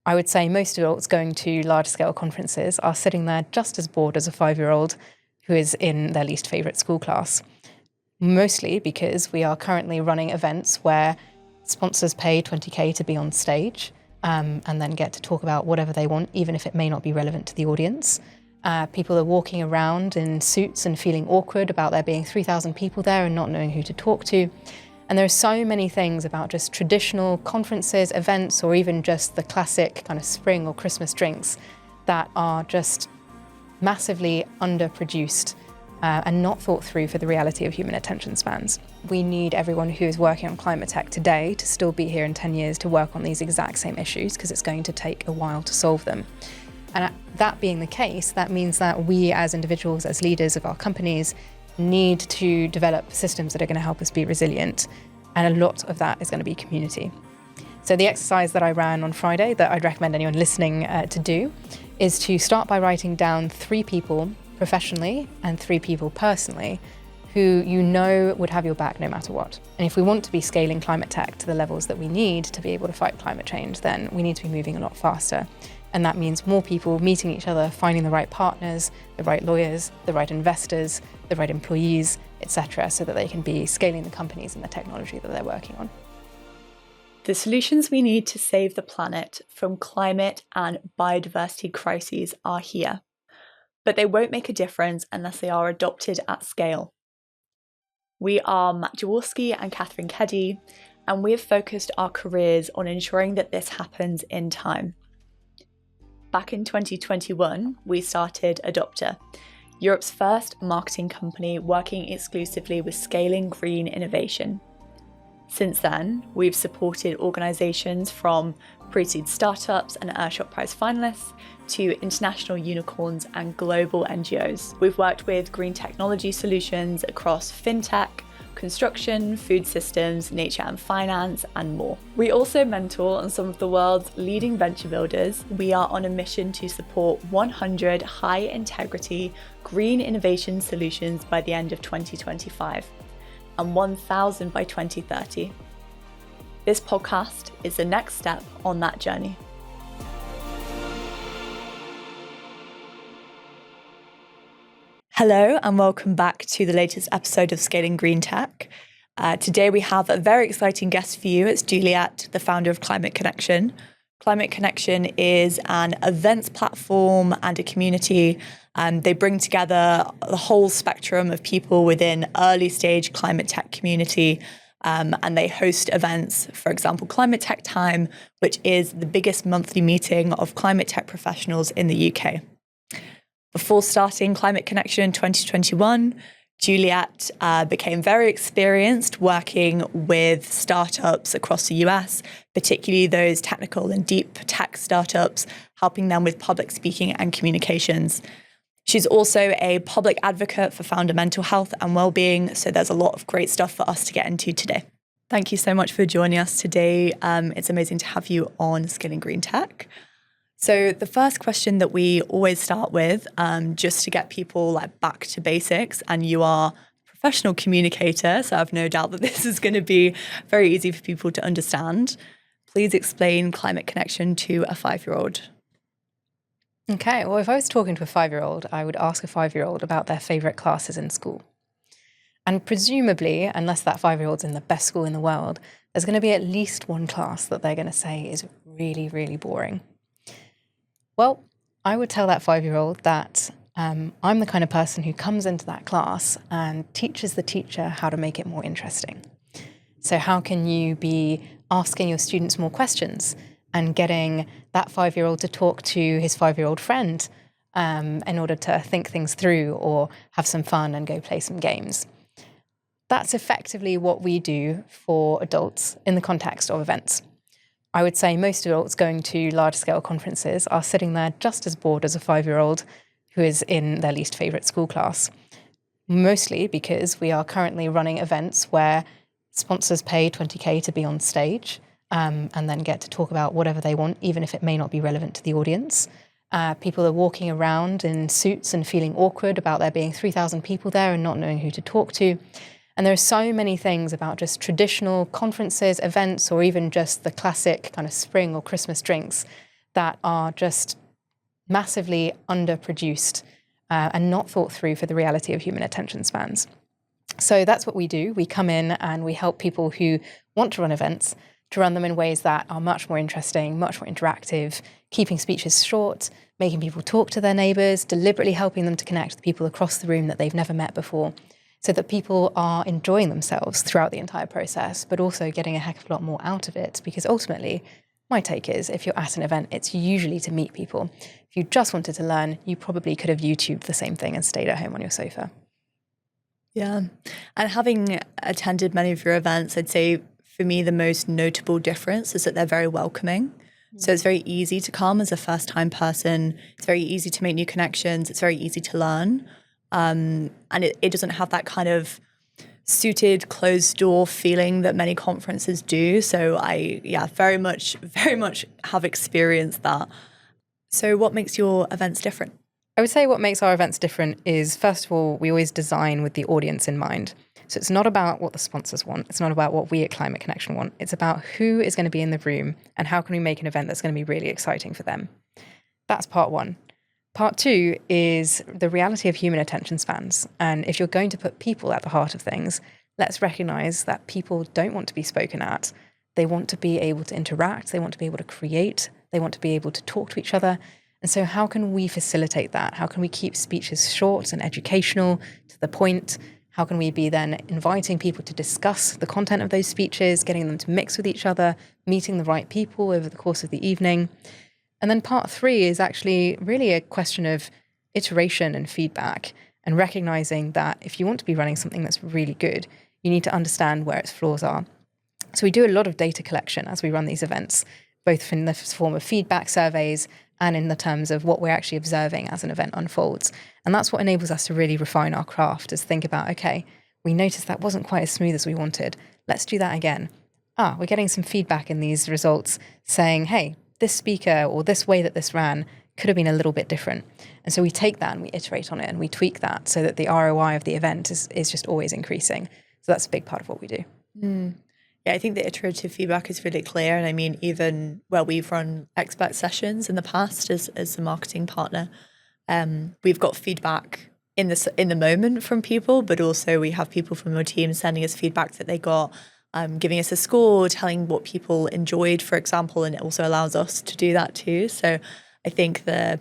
I would say most adults going to large-scale conferences are sitting there just as bored as a 5-year-old who is in their least favourite school class. Mostly because we are currently running events where sponsors pay 20k to be on stage and then get to talk about whatever they want, even if it may not be relevant to the audience. People are walking around in suits and feeling awkward about there being 3,000 people there and not knowing who to talk to. And there are so many things about just traditional conferences, events, or even just the classic kind of spring or Christmas drinks that are just massively underproduced and not thought through for the reality of human attention spans. We need everyone who is working on climate tech today to still be here in 10 years to work on these exact same issues, because it's going to take a while to solve them. And that being the case, that means that we as individuals, as leaders of our companies, need to develop systems that are going to help us be resilient. And a lot of that is going to be community. So the exercise that I ran on Friday that I'd recommend anyone listening to do is to start by writing down 3 people professionally and 3 people personally who you know would have your back no matter what. And if we want to be scaling climate tech to the levels that we need to be able to fight climate change, then we need to be moving a lot faster. And that means more people meeting each other, finding the right partners, the right lawyers, the right investors, the right employees, etc., so that they can be scaling the companies and the technology that they're working on. The solutions we need to save the planet from climate and biodiversity crises are here, but they won't make a difference unless they are adopted at scale. We are Matt Jaworski and Katherine Keddie, and we have focused our careers on ensuring that this happens in time. Back in 2021, we started Adopter, Europe's first marketing company working exclusively with scaling green innovation. Since then, we've supported organisations from pre-seed startups and Earthshot Prize finalists to international unicorns and global NGOs. We've worked with green technology solutions across fintech, construction, food systems, nature and finance, and more. We also mentor on some of the world's leading venture builders. We are on a mission to support 100 high-integrity green innovation solutions by the end of 2025 and 1,000 by 2030. This podcast is the next step on that journey. Hello and welcome back to the latest episode of Scaling Green Tech. Today we have a very exciting guest for you. It's Juliette, the founder of Climate Connection. Climate Connection is an events platform and a community. They bring together the whole spectrum of people within early stage climate tech community. And they host events, for example, Climate Tech Time, which is the biggest monthly meeting of climate tech professionals in the UK. Before starting Climate Connection in 2021, Juliette became very experienced working with startups across the US, particularly those technical and deep tech startups, helping them with public speaking and communications. She's also a public advocate for founder mental health and well-being, so there's a lot of great stuff for us to get into today. Thank you so much for joining us today. It's amazing to have you on Scaling Green Tech. So the first question that we always start with, just to get people back to basics, and you are a professional communicator, so I have no doubt that this is going to be very easy for people to understand. Please explain Climate Connection to a 5-year-old. Okay, well, if I was talking to a 5-year-old, I would ask a 5-year-old about their favourite classes in school. And presumably, unless that 5-year-old's in the best school in the world, there's going to be at least one class that they're going to say is really, really boring. Well, I would tell that 5-year-old that I'm the kind of person who comes into that class and teaches the teacher how to make it more interesting. So how can you be asking your students more questions and getting that 5-year-old to talk to his 5-year-old friend in order to think things through or have some fun and go play some games? That's effectively what we do for adults in the context of events. I would say most adults going to large-scale conferences are sitting there just as bored as a 5-year-old who is in their least favourite school class. Mostly because we are currently running events where sponsors pay 20k to be on stage and then get to talk about whatever they want, even if it may not be relevant to the audience. People are walking around in suits and feeling awkward about there being 3,000 people there and not knowing who to talk to. And there are so many things about just traditional conferences, events, or even just the classic kind of spring or Christmas drinks that are just massively underproduced and not thought through for the reality of human attention spans. So that's what we do. We come in and we help people who want to run events to run them in ways that are much more interesting, much more interactive, keeping speeches short, making people talk to their neighbours, deliberately helping them to connect with people across the room that they've never met before, so that people are enjoying themselves throughout the entire process, but also getting a heck of a lot more out of it. Because ultimately, my take is, if you're at an event, it's usually to meet people. If you just wanted to learn, you probably could have YouTubed the same thing and stayed at home on your sofa. Yeah. And having attended many of your events, I'd say for me, the most notable difference is that they're very welcoming. So it's very easy to come as a first-time person. It's very easy to make new connections. It's very easy to learn. And it doesn't have that kind of suited, closed-door feeling that many conferences do. So I, very much have experienced that. So what makes your events different? I would say what makes our events different is, first of all, we always design with the audience in mind. So it's not about what the sponsors want. It's not about what we at Climate Connection want. It's about who is going to be in the room and how can we make an event that's going to be really exciting for them. That's part one. Part two is the reality of human attention spans. And if you're going to put people at the heart of things, let's recognize that people don't want to be spoken at. They want to be able to interact. They want to be able to create. They want to be able to talk to each other. And so how can we facilitate that? How can we keep speeches short and educational, to the point? How can we be then inviting people to discuss the content of those speeches, getting them to mix with each other, meeting the right people over the course of the evening? And then part three is actually really a question of iteration and feedback, and recognizing that if you want to be running something that's really good, you need to understand where its flaws are. So we do a lot of data collection as we run these events, both in the form of feedback surveys and in the terms of what we're actually observing as an event unfolds. And that's what enables us to really refine our craft, is think about, okay, we noticed that wasn't quite as smooth as we wanted. Let's do that again. We're getting some feedback in these results saying, hey, this speaker or this way that this ran could have been a little bit different. And so we take that and we iterate on it and we tweak that so that the ROI of the event is just always increasing. So that's a big part of what we do. Yeah, I think the iterative feedback is really clear. And I mean, even we've run expert sessions in the past as a marketing partner. We've got feedback in the moment from people, but also we have people from your team sending us feedback that they got, giving us a score, telling what people enjoyed, for example, and it also allows us to do that too. So I think the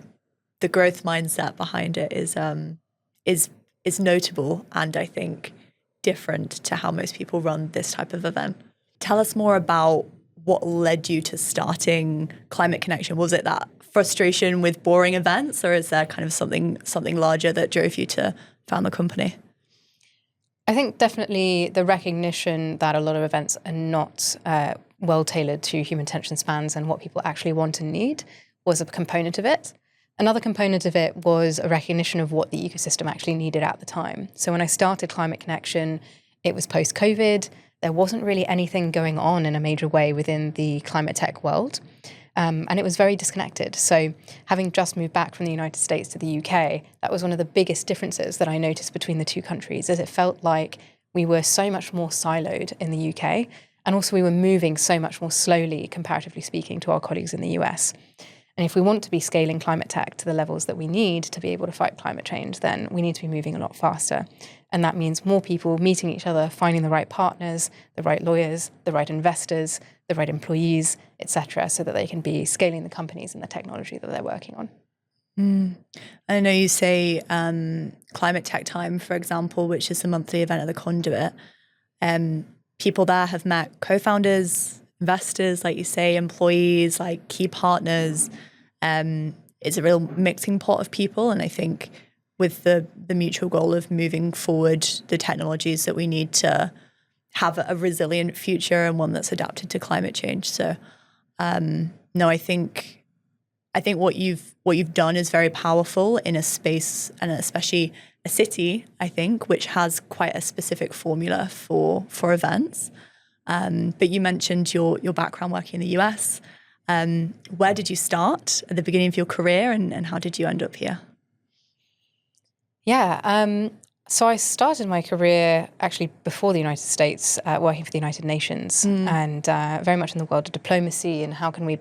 growth mindset behind it is notable, and I think different to how most people run this type of event. Tell us more about what led you to starting Climate Connection. Was it that frustration with boring events, or is there kind of something larger that drove you to found the company? I think definitely the recognition that a lot of events are not well tailored to human attention spans and what people actually want and need was a component of it. Another component of it was a recognition of what the ecosystem actually needed at the time. So when I started Climate Connection, it was post-COVID. There wasn't really anything going on in a major way within the climate tech world. And it was very disconnected. So having just moved back from the United States to the UK, that was one of the biggest differences that I noticed between the two countries, as it felt like we were so much more siloed in the UK. And also we were moving so much more slowly, comparatively speaking, to our colleagues in the US. And if we want to be scaling climate tech to the levels that we need to be able to fight climate change, then we need to be moving a lot faster. And that means more people meeting each other, finding the right partners, the right lawyers, the right investors, the right employees, etc., so that they can be scaling the companies and the technology that they're working on. I know you say Climate Tech Time, for example, which is the monthly event at the Conduit. People there have met co-founders, investors, like you say, employees, like key partners. It's a real mixing pot of people. And I think with the mutual goal of moving forward the technologies that we need to have a resilient future and one that's adapted to climate change. So no, I think what you've done is very powerful in a space, and especially a city, I think, which has quite a specific formula for events. But you mentioned your background working in the US. Where did you start at the beginning of your career, and how did you end up here? Yeah, so I started my career actually before the United States, working for the United Nations, and very much in the world of diplomacy and how can we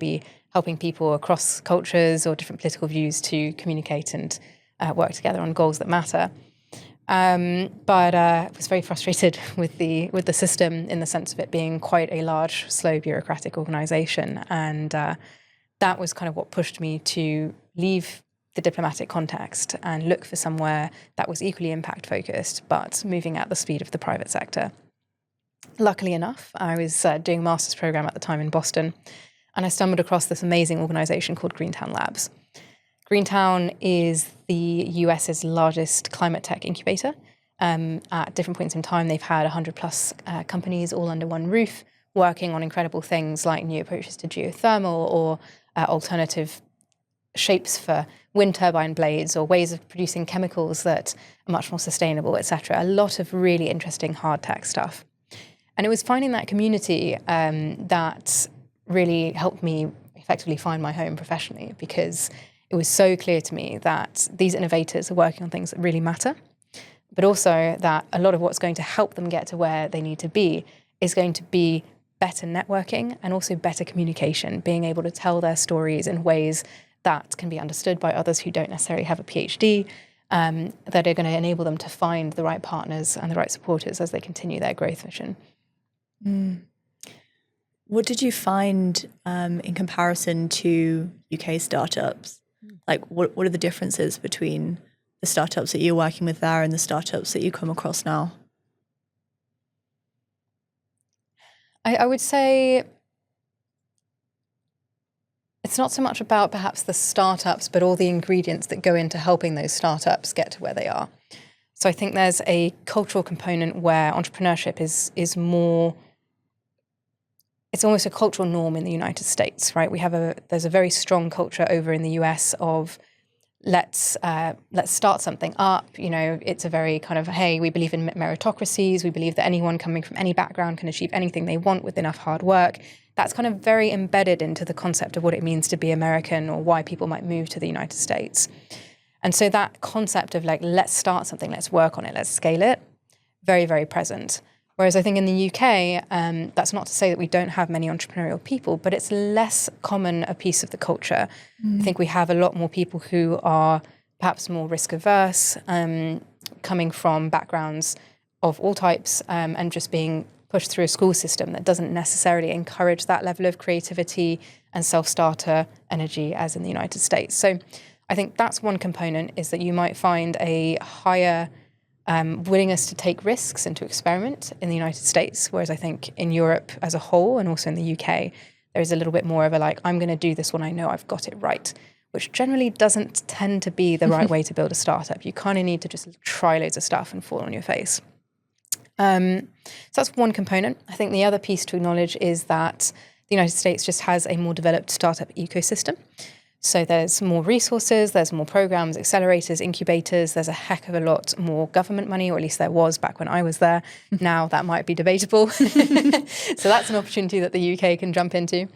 helping people across cultures or different political views to communicate and work together on goals that matter. But I was very frustrated with the system in the sense of it being quite a large, slow, bureaucratic organisation. And that was kind of what pushed me to leave the diplomatic context and look for somewhere that was equally impact focused, but moving at the speed of the private sector. Luckily enough, I was doing a master's program at the time in Boston, and I stumbled across this amazing organisation called Greentown Labs. Greentown is the US's largest climate tech incubator. At different points in time, they've had 100 plus companies all under one roof working on incredible things like new approaches to geothermal or alternative shapes for wind turbine blades or ways of producing chemicals that are much more sustainable, etc. A lot of really interesting hard tech stuff. And it was finding that community that really helped me effectively find my home professionally, because it was so clear to me that these innovators are working on things that really matter, but also that a lot of what's going to help them get to where they need to be is going to be better networking and also better communication, being able to tell their stories in ways that can be understood by others who don't necessarily have a PhD, that are going to enable them to find the right partners and the right supporters as they continue their growth mission. What did you find in comparison to UK startups? Like, what are the differences between the startups that you're working with there and the startups that you come across now? I would say it's not so much about perhaps the startups, but all the ingredients that go into helping those startups get to where they are. So I think there's a cultural component where entrepreneurship is more, it's almost a cultural norm in the United States, right? There's a very strong culture over in the US of let's start something up. You know, it's a very kind of, hey, we believe in meritocracies. We believe that anyone coming from any background can achieve anything they want with enough hard work. That's kind of very embedded into the concept of what it means to be American or why people might move to the United States. And so that concept of like, let's start something, let's work on it, let's scale it, very, very present. Whereas I think in the UK, that's not to say that we don't have many entrepreneurial people, but it's less common a piece of the culture. I think we have a lot more people who are perhaps more risk averse, coming from backgrounds of all types, and just being pushed through a school system that doesn't necessarily encourage that level of creativity and self-starter energy as in the United States. So I think that's one component, is that you might find a higher willingness to take risks and to experiment in the United States, whereas I think in Europe as a whole and also in the UK, there is a little bit more of a like, I'm going to do this when I know I've got it right, which generally doesn't tend to be the right way to build a startup. You kind of need to just try loads of stuff and fall on your face. So that's one component. I think the other piece to acknowledge is that the United States just has a more developed startup ecosystem. So there's more resources, there's more programs, accelerators, incubators, there's a heck of a lot more government money, or at least there was back when I was there. Now that might be debatable. So that's an opportunity that the UK can jump into.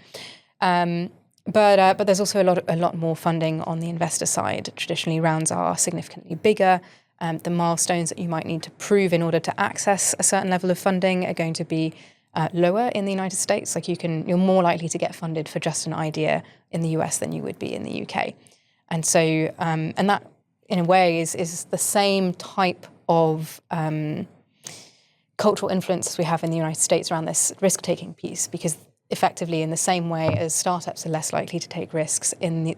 But there's also a lot more funding on the investor side. Traditionally, rounds are significantly bigger. The milestones that you might need to prove in order to access a certain level of funding are going to be lower in the United States. Like you're more likely to get funded for just an idea in the US than you would be in the UK. And so, and that in a way is the same type of cultural influence as we have in the United States around this risk-taking piece, because effectively in the same way as startups are less likely to take risks in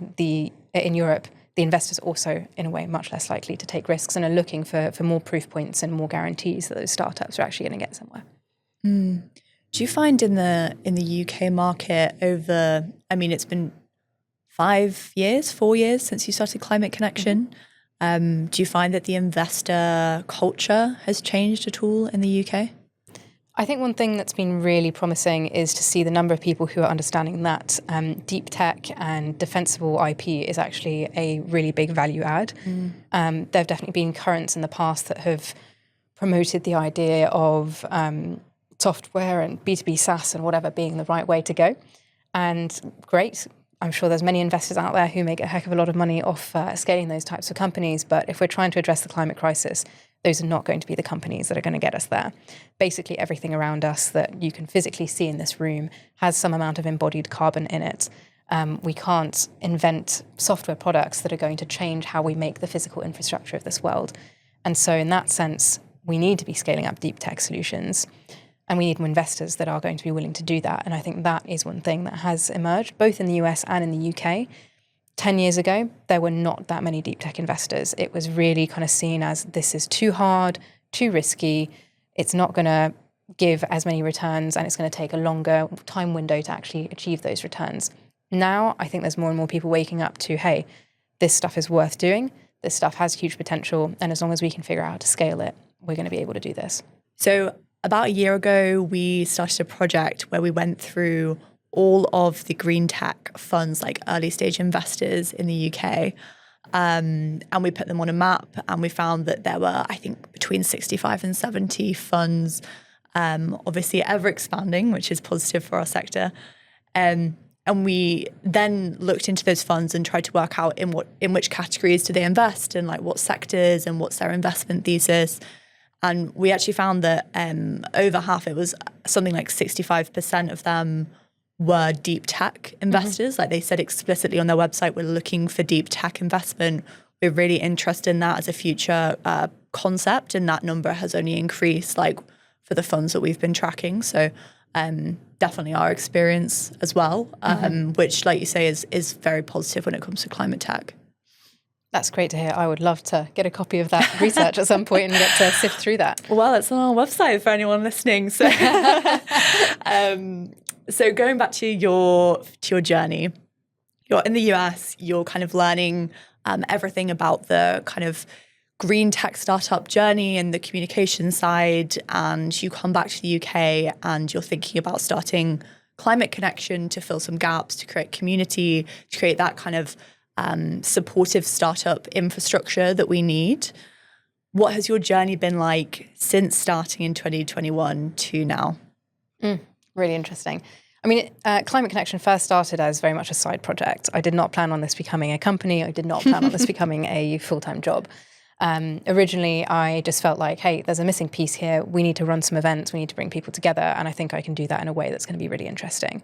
Europe, the investors also, in a way, much less likely to take risks and are looking for more proof points and more guarantees that those startups are actually going to get somewhere. Do you find in the UK market it's been 4 years since you started Climate Connection. Do you find that the investor culture has changed at all in the UK? I think one thing that's been really promising is to see the number of people who are understanding that deep tech and defensible IP is actually a really big value add. There have definitely been currents in the past that have promoted the idea of software and B2B SaaS and whatever being the right way to go. And great. I'm sure there's many investors out there who make a heck of a lot of money off scaling those types of companies. But if we're trying to address the climate crisis, those are not going to be the companies that are going to get us there. Basically, everything around us that you can physically see in this room has some amount of embodied carbon in it. We can't invent software products that are going to change how we make the physical infrastructure of this world. And so in that sense, we need to be scaling up deep tech solutions. And we need investors that are going to be willing to do that. And I think that is one thing that has emerged, both in the US and in the UK. 10 years ago, there were not that many deep tech investors. It was really kind of seen as this is too hard, too risky. It's not going to give as many returns, and it's going to take a longer time window to actually achieve those returns. Now, I think there's more and more people waking up to, hey, this stuff is worth doing. This stuff has huge potential. And as long as we can figure out how to scale it, we're going to be able to do this. So about a year ago, we started a project where we went through all of the green tech funds, like early stage investors in the UK. And we put them on a map, and we found that there were, I think, between 65 and 70 funds, obviously ever expanding, which is positive for our sector. And we then looked into those funds and tried to work out in which categories do they invest, and like what sectors and what's their investment thesis. And we actually found that over half, it was something like 65% of them were deep tech investors. Like they said explicitly on their website, we're looking for deep tech investment. We're really interested in that as a future concept. And that number has only increased like for the funds that we've been tracking. So definitely our experience as well, which like you say is very positive when it comes to climate tech. That's great to hear. I would love to get a copy of that research at some point and get to sift through that. Well, it's on our website for anyone listening. So, so going back to your journey, you're in the US, you're kind of learning everything about the kind of green tech startup journey and the communication side, and you come back to the UK and you're thinking about starting Climate Connection to fill some gaps, to create community, to create that kind of supportive startup infrastructure that we need. What has your journey been like since starting in 2021 to now? Really interesting. I mean, Climate Connection first started as very much a side project. I did not plan on this becoming a company. I did not plan on this becoming a full-time job. Originally, I just felt like, hey, there's a missing piece here. We need to run some events. We need to bring people together. And I think I can do that in a way that's going to be really interesting.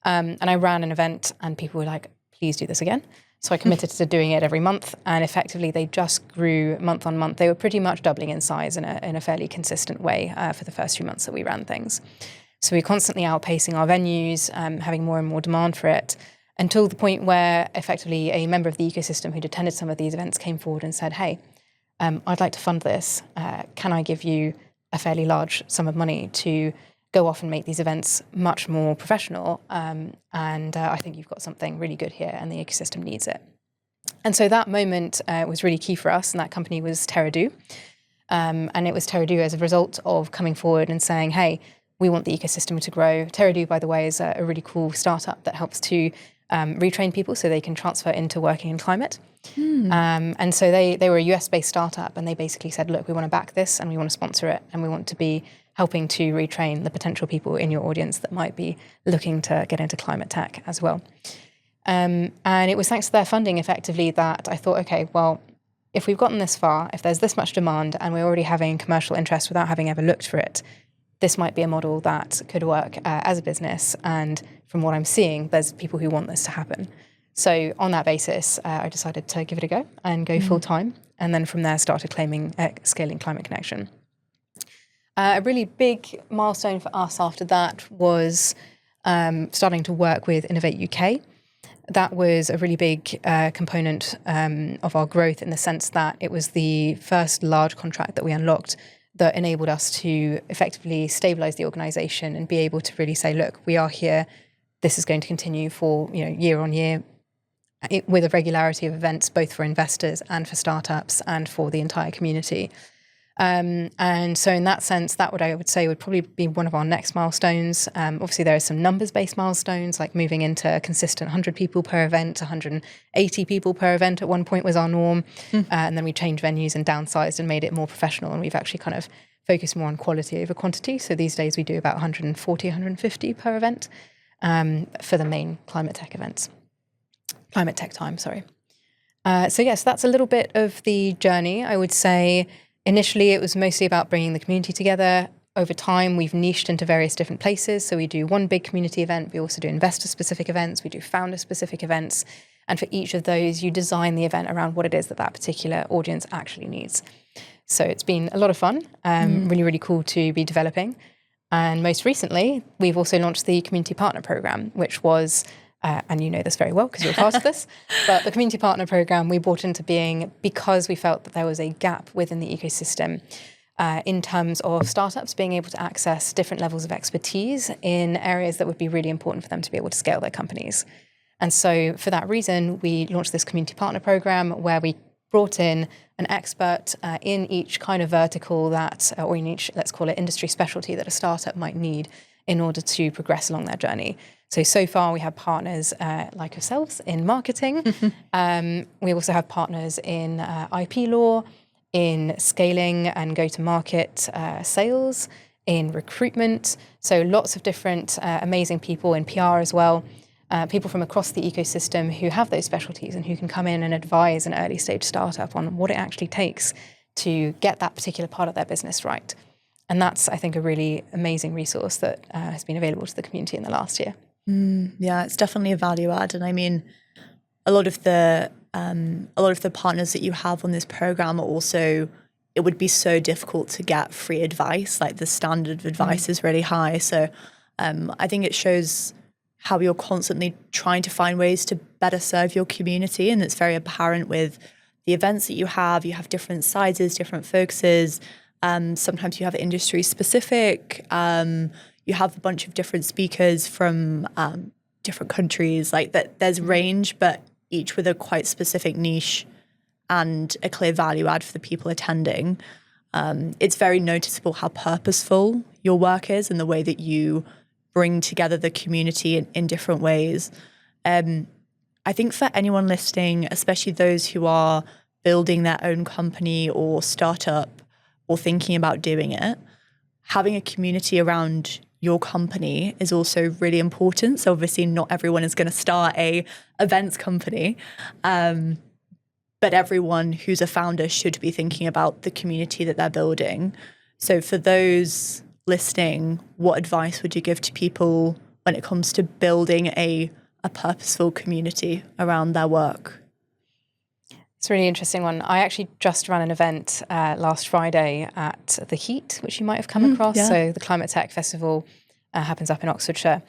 And I ran an event and people were like, please do this again. So I committed to doing it every month, and effectively they just grew month on month. They were pretty much doubling in size in a fairly consistent way for the first few months that we ran things. So we were constantly outpacing our venues, having more and more demand for it, until the point where effectively a member of the ecosystem who'd attended some of these events came forward and said, hey, I'd like to fund this. Can I give you a fairly large sum of money to go off and make these events much more professional? And I think you've got something really good here and the ecosystem needs it. And so that moment was really key for us, and that company was TerraDo. And it was TerraDo as a result of coming forward and saying, hey, we want the ecosystem to grow. TerraDo, by the way, is a really cool startup that helps to retrain people so they can transfer into working in climate. And so they were a US-based startup, and they basically said, look, we want to back this and we want to sponsor it, and we want to be helping to retrain the potential people in your audience that might be looking to get into climate tech as well. And it was thanks to their funding, effectively, that I thought, okay, well, if we've gotten this far, if there's this much demand and we're already having commercial interest without having ever looked for it, this might be a model that could work as a business. And from what I'm seeing, there's people who want this to happen. So on that basis, I decided to give it a go and go full time. And then from there, started scaling Climate Connection. A really big milestone for us after that was starting to work with Innovate UK. That was a really big component of our growth, in the sense that it was the first large contract that we unlocked that enabled us to effectively stabilize the organization and be able to really say, look, we are here. This is going to continue for year on year, with a regularity of events, both for investors and for startups and for the entire community. And so in that sense, that I would say would probably be one of our next milestones. Obviously, there are some numbers-based milestones, like moving into a consistent 100 people per event. 180 people per event at one point was our norm. And then we changed venues and downsized and made it more professional. And we've actually kind of focused more on quality over quantity. So these days we do about 140, 150 per event for the main climate tech events. Climate tech time, sorry. So yes, that's a little bit of the journey. I would say initially it was mostly about bringing the community together. over time, we've niched into various different places. So we do one big community event. We also do investor-specific events. We do founder-specific events. And for each of those, you design the event around what it is that particular audience actually needs. So it's been a lot of fun, really, really cool to be developing. And most recently, we've also launched the Community Partner Program, which was, and you know this very well because you're part of this, but the Community Partner Program we brought into being because we felt that there was a gap within the ecosystem in terms of startups being able to access different levels of expertise in areas that would be really important for them to be able to scale their companies. And so for that reason, we launched this Community Partner Program where we brought in an expert in each kind of vertical that, or in each, let's call it industry specialty that a startup might need in order to progress along their journey. So far we have partners like yourselves in marketing. We also have partners in IP law, in scaling and go-to-market sales, in recruitment. So lots of different amazing people in PR as well. People from across the ecosystem who have those specialties and who can come in and advise an early stage startup on what it actually takes to get that particular part of their business right. And that's, I think, a really amazing resource that has been available to the community in the last year. Yeah, it's definitely a value add. And I mean, a lot of the partners that you have on this program are also, it would be so difficult to get free advice. Like the standard of advice is really high. So I think it shows how you're constantly trying to find ways to better serve your community. And it's very apparent with the events that you have different sizes, different focuses. Sometimes you have industry specific. You have a bunch of different speakers from different countries. Like that, there's range, but each with a quite specific niche and a clear value add for the people attending. It's very noticeable how purposeful your work is and the way that you bring together the community in different ways. I think for anyone listening, especially those who are building their own company or startup or thinking about doing it, having a community around your company is also really important. So obviously not everyone is going to start a events company, but everyone who's a founder should be thinking about the community that they're building. So for those listening, what advice would you give to people when it comes to building a purposeful community around their work? It's a really interesting one. I actually just ran an event last Friday at the Heat, which you might have come across. Yeah. So the Climate Tech Festival happens up in Oxfordshire.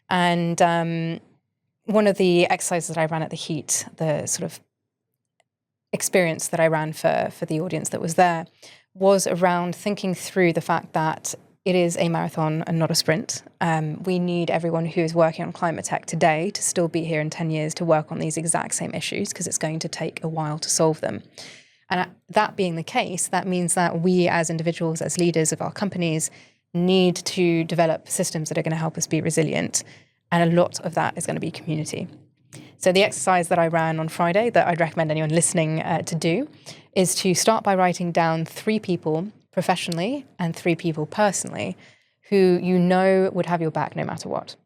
And one of the exercises that I ran at the Heat, the sort of experience that I ran for the audience that was there, was around thinking through the fact that it is a marathon and not a sprint. We need everyone who is working on climate tech today to still be here in 10 years to work on these exact same issues because it's going to take a while to solve them. And that being the case, that means that we as individuals, as leaders of our companies, need to develop systems that are going to help us be resilient. And a lot of that is going to be community. So the exercise that I ran on Friday that I'd recommend anyone listening to do is to start by writing down 3 people professionally and 3 people personally who you know would have your back no matter what.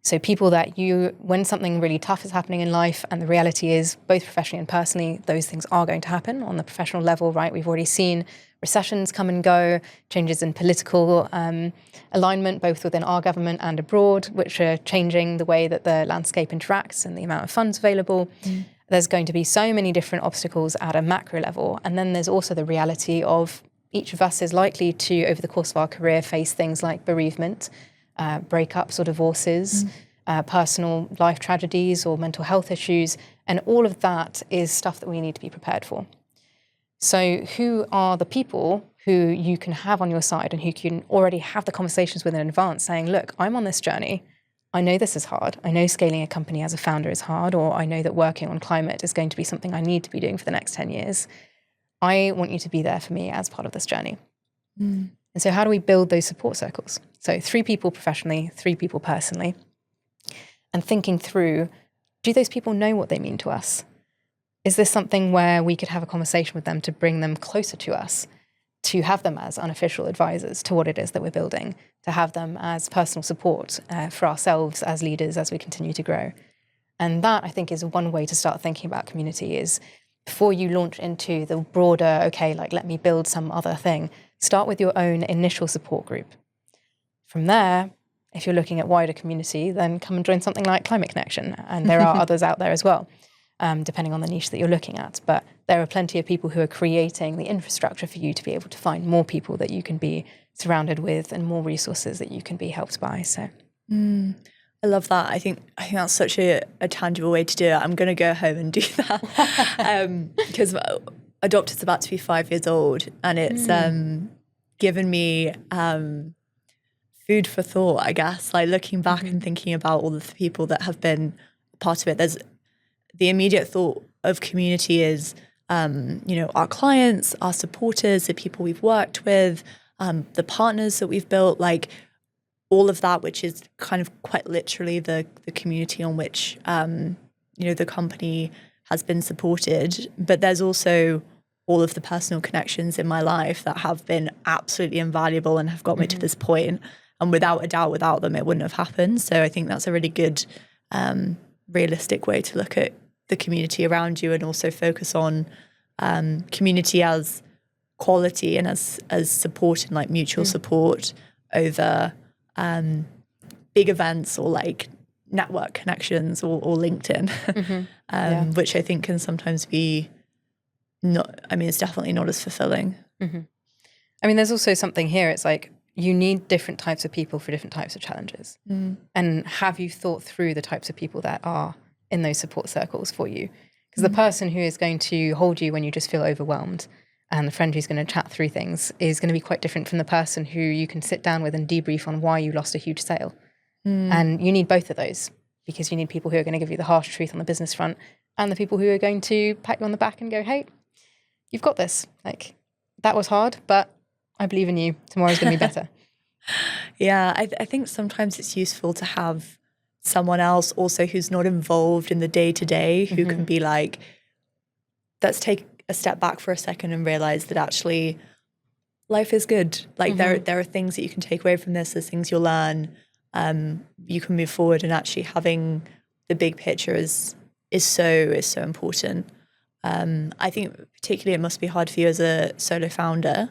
So people that when something really tough is happening in life, and the reality is both professionally and personally, those things are going to happen on the professional level, right? We've already seen recessions come and go, changes in political alignment, both within our government and abroad, which are changing the way that the landscape interacts and the amount of funds available. There's going to be so many different obstacles at a macro level. And then there's also the reality of each of us is likely to, over the course of our career, face things like bereavement, breakups or divorces, personal life tragedies or mental health issues. And all of that is stuff that we need to be prepared for. So who are the people who you can have on your side and who can already have the conversations with in advance saying, look, I'm on this journey. I know this is hard. I know scaling a company as a founder is hard, or I know that working on climate is going to be something I need to be doing for the next 10 years. I want you to be there for me as part of this journey. And so how do we build those support circles? So 3 people professionally, 3 people personally, and thinking through, do those people know what they mean to us? Is this something where we could have a conversation with them to bring them closer to us, to have them as unofficial advisors to what it is that we're building, to have them as personal support for ourselves as leaders as we continue to grow? And that, I think, is one way to start thinking about community is before you launch into the broader, okay, like let me build some other thing, Start with your own initial support group. From there, if you're looking at wider community, then come and join something like Climate Connection. And there are others out there as well, depending on the niche that you're looking at. But there are plenty of people who are creating the infrastructure for you to be able to find more people that you can be surrounded with and more resources that you can be helped by. So I love that. I think that's such a tangible way to do it. I'm going to go home and do that because Adopted's about to be 5 years old, and it's given me food for thought, I guess, like looking back and thinking about all the people that have been part of it. There's the immediate thought of community is, our clients, our supporters, the people we've worked with, the partners that we've built, like all of that, which is kind of quite literally the community on which, the company has been supported. But there's also all of the personal connections in my life that have been absolutely invaluable and have got me to this point. And without a doubt, without them, it wouldn't have happened. So I think that's a really good, realistic way to look at the community around you, and also focus on community as quality and as support and like mutual support over big events or like network connections or LinkedIn, which I think can sometimes be it's definitely not as fulfilling. I mean, there's also something here. It's like you need different types of people for different types of challenges. And have you thought through the types of people that are in those support circles for you? Because the person who is going to hold you when you just feel overwhelmed, and the friend who's going to chat through things, is going to be quite different from the person who you can sit down with and debrief on why you lost a huge sale. And you need both of those, because you need people who are going to give you the harsh truth on the business front, and the people who are going to pat you on the back and go, hey, you've got this. Like, that was hard, but I believe in you. Tomorrow's going to be better. Yeah, I think sometimes it's useful to have someone else also who's not involved in the day-to-day, who can be like, let's take a step back for a second and realize that actually life is good. Like there are things that you can take away from this. There's things you'll learn. You can move forward, and actually having the big picture is so important. I think particularly it must be hard for you as a solo founder.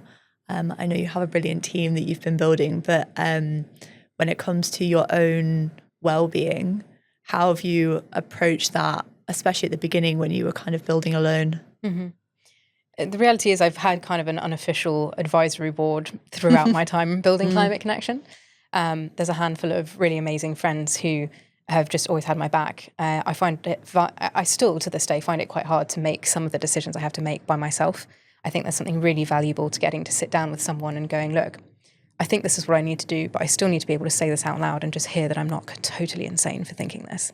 I know you have a brilliant team that you've been building, but when it comes to your own well-being, how have you approached that, especially at the beginning when you were kind of building alone? The reality is I've had kind of an unofficial advisory board throughout my time building Climate Connection. There's a handful of really amazing friends who have just always had my back. I still to this day find it quite hard to make some of the decisions I have to make by myself. I think there's something really valuable to getting to sit down with someone and going, look, I think this is what I need to do, but I still need to be able to say this out loud and just hear that I'm not totally insane for thinking this.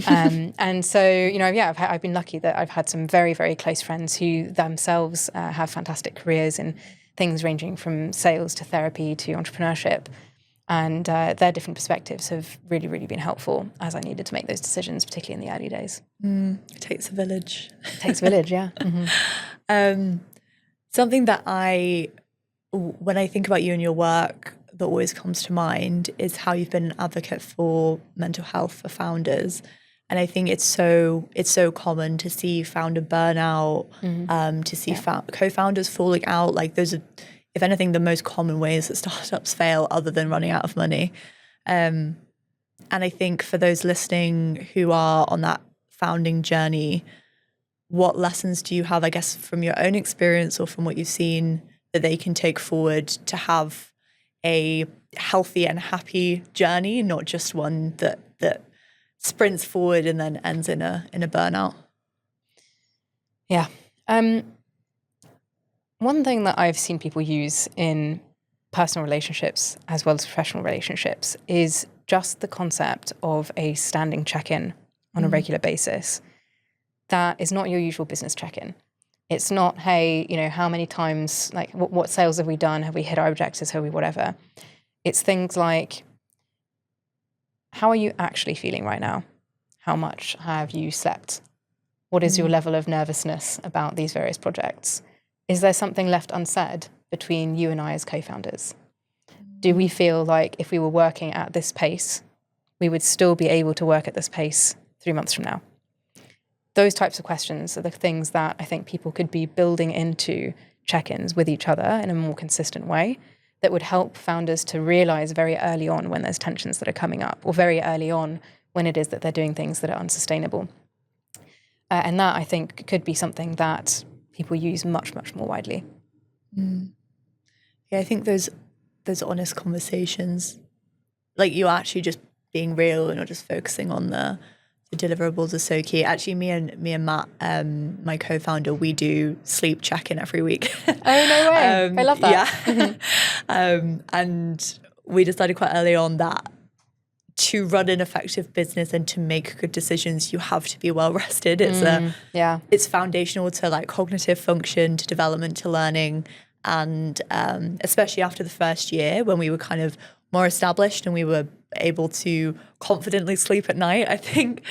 And so, I've been lucky that I've had some very, very close friends who themselves have fantastic careers in things ranging from sales to therapy to entrepreneurship. And their different perspectives have really, really been helpful as I needed to make those decisions, particularly in the early days. It takes a village. It takes a village, yeah. Something that when I think about you and your work, that always comes to mind is how you've been an advocate for mental health for founders. And I think it's so common to see founder burnout, to see co-founders falling out. Like those are, if anything, the most common ways that startups fail, other than running out of money. And I think for those listening who are on that founding journey, what lessons do you have, I guess, from your own experience or from what you've seen that they can take forward to have a healthy and happy journey, not just one that sprints forward and then ends in a burnout? Yeah. One thing that I've seen people use in personal relationships as well as professional relationships is just the concept of a standing check-in on a regular basis. That is not your usual business check-in. It's not, hey, how many times, like what sales have we done? Have we hit our objectives? Have we whatever? It's things like, how are you actually feeling right now? How much have you slept? What is your level of nervousness about these various projects? Is there something left unsaid between you and I as co-founders? Do we feel like if we were working at this pace, we would still be able to work at this pace 3 months from now? Those types of questions are the things that I think people could be building into check-ins with each other in a more consistent way that would help founders to realize very early on when there's tensions that are coming up, or very early on when it is that they're doing things that are unsustainable. And that, I think, could be something that people use much, much more widely. Yeah, I think those honest conversations, like you actually just being real and not just focusing on the deliverables, are so key. Actually, me and Matt, my co-founder, we do sleep check-in every week. Oh, no way. I love that. Yeah. And we decided quite early on that to run an effective business and to make good decisions, you have to be well rested. It's foundational to like cognitive function, to development, to learning. And especially after the first year when we were kind of more established and we were able to confidently sleep at night, I think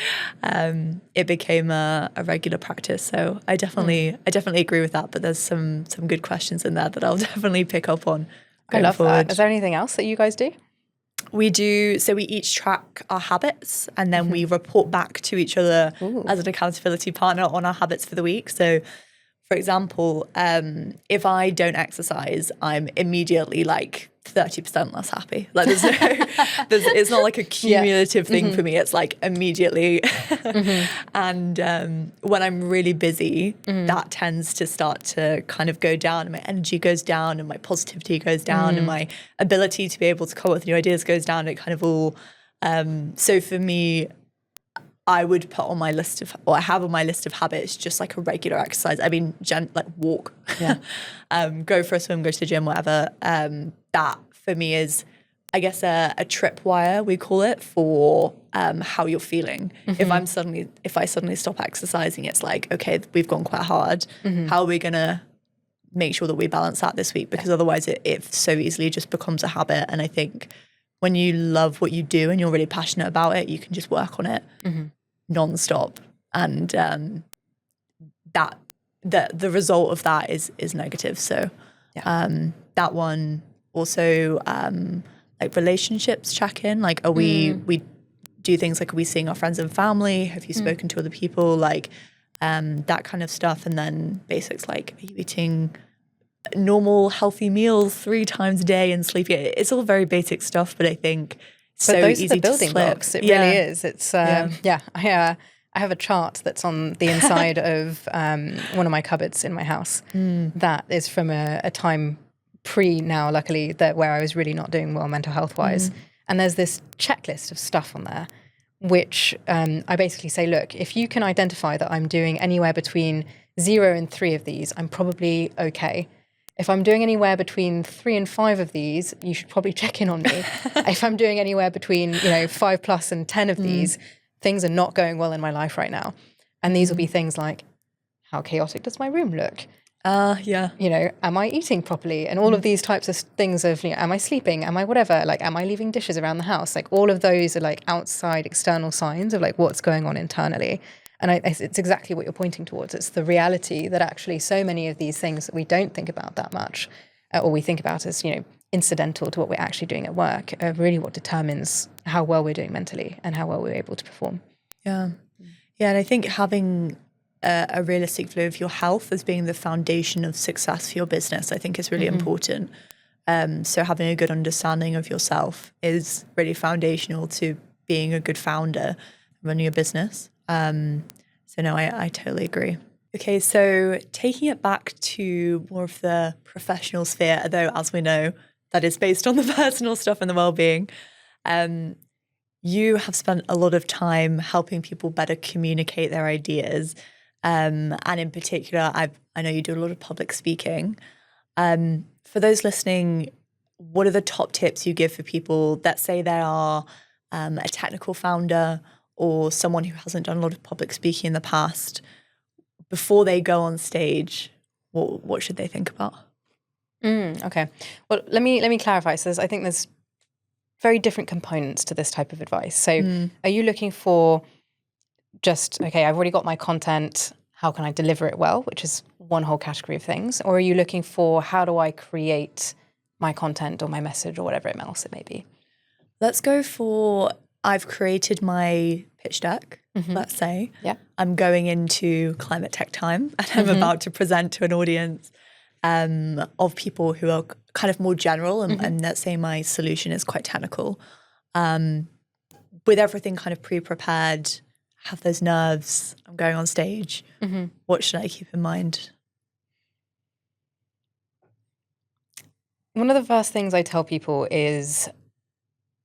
it became a regular practice. So I definitely agree with that. But there's some good questions in there that I'll definitely pick up on going forward. That. Is there anything else that you guys do? We do, so we each track our habits and then we report back to each other as an accountability partner on our habits for the week. So for example, if I don't exercise, I'm immediately like 30% less happy. Like it's not like a cumulative thing for me. It's like immediately. And when I'm really busy, that tends to start to kind of go down, and my energy goes down and my positivity goes down and my ability to be able to come up with new ideas goes down. It kind of all, so for me, I would put on my list of, or I have on my list of habits, just like a regular exercise. I mean, like walk, go for a swim, go to the gym, whatever. That for me is, I guess, a tripwire, we call it, for how you're feeling. If I suddenly stop exercising, it's like, okay, we've gone quite hard. How are we going to make sure that we balance that this week? Because otherwise it so easily just becomes a habit. And I think when you love what you do and you're really passionate about it, you can just work on it non-stop. And that the result of that is negative. So that one also, like relationships check-in, like we do things like, are we seeing our friends and family? Have you spoken to other people? Like that kind of stuff. And then basics like, are you eating normal healthy meals 3 times a day and sleeping? It's all very basic stuff, but I think so those easy are the building to slip. blocks. It really is. It's I have a chart that's on the inside of one of my cupboards in my house that is from a time pre now, luckily, that where I was really not doing well mental health wise. And there's this checklist of stuff on there, which I basically say, look, if you can identify that I'm doing anywhere between 0 and 3 of these, I'm probably okay. If I'm doing anywhere between 3 and 5 of these, you should probably check in on me. If I'm doing anywhere between 5 plus and 10 of these, things are not going well in my life right now. And these will be things like, how chaotic does my room look? Am I eating properly? And all of these types of things of, am I sleeping? Am I whatever? Like, am I leaving dishes around the house? Like, all of those are like outside external signs of like what's going on internally. And it's exactly what you're pointing towards. It's the reality that actually so many of these things that we don't think about that much, or we think about as, incidental to what we're actually doing at work, are really what determines how well we're doing mentally and how well we're able to perform. Yeah. And I think having a realistic view of your health as being the foundation of success for your business, I think is really important. So having a good understanding of yourself is really foundational to being a good founder, running a business. So no, I totally agree. Okay, so taking it back to more of the professional sphere, although as we know, that is based on the personal stuff and the well-being, you have spent a lot of time helping people better communicate their ideas. And in particular, I know you do a lot of public speaking. For those listening, what are the top tips you give for people that say they are a technical founder or someone who hasn't done a lot of public speaking in the past? Before they go on stage, what should they think about? Okay. Well, let me clarify. So I think there's very different components to this type of advice. So are you looking for just, okay, I've already got my content, how can I deliver it well, which is one whole category of things? Or are you looking for how do I create my content or my message or whatever else it may be? Let's go for, I've created my pitch deck, let's say. Yeah. I'm going into Climate Tech Time and I'm about to present to an audience of people who are kind of more general and let's say my solution is quite technical. With everything kind of pre-prepared, have those nerves, I'm going on stage, what should I keep in mind? One of the first things I tell people is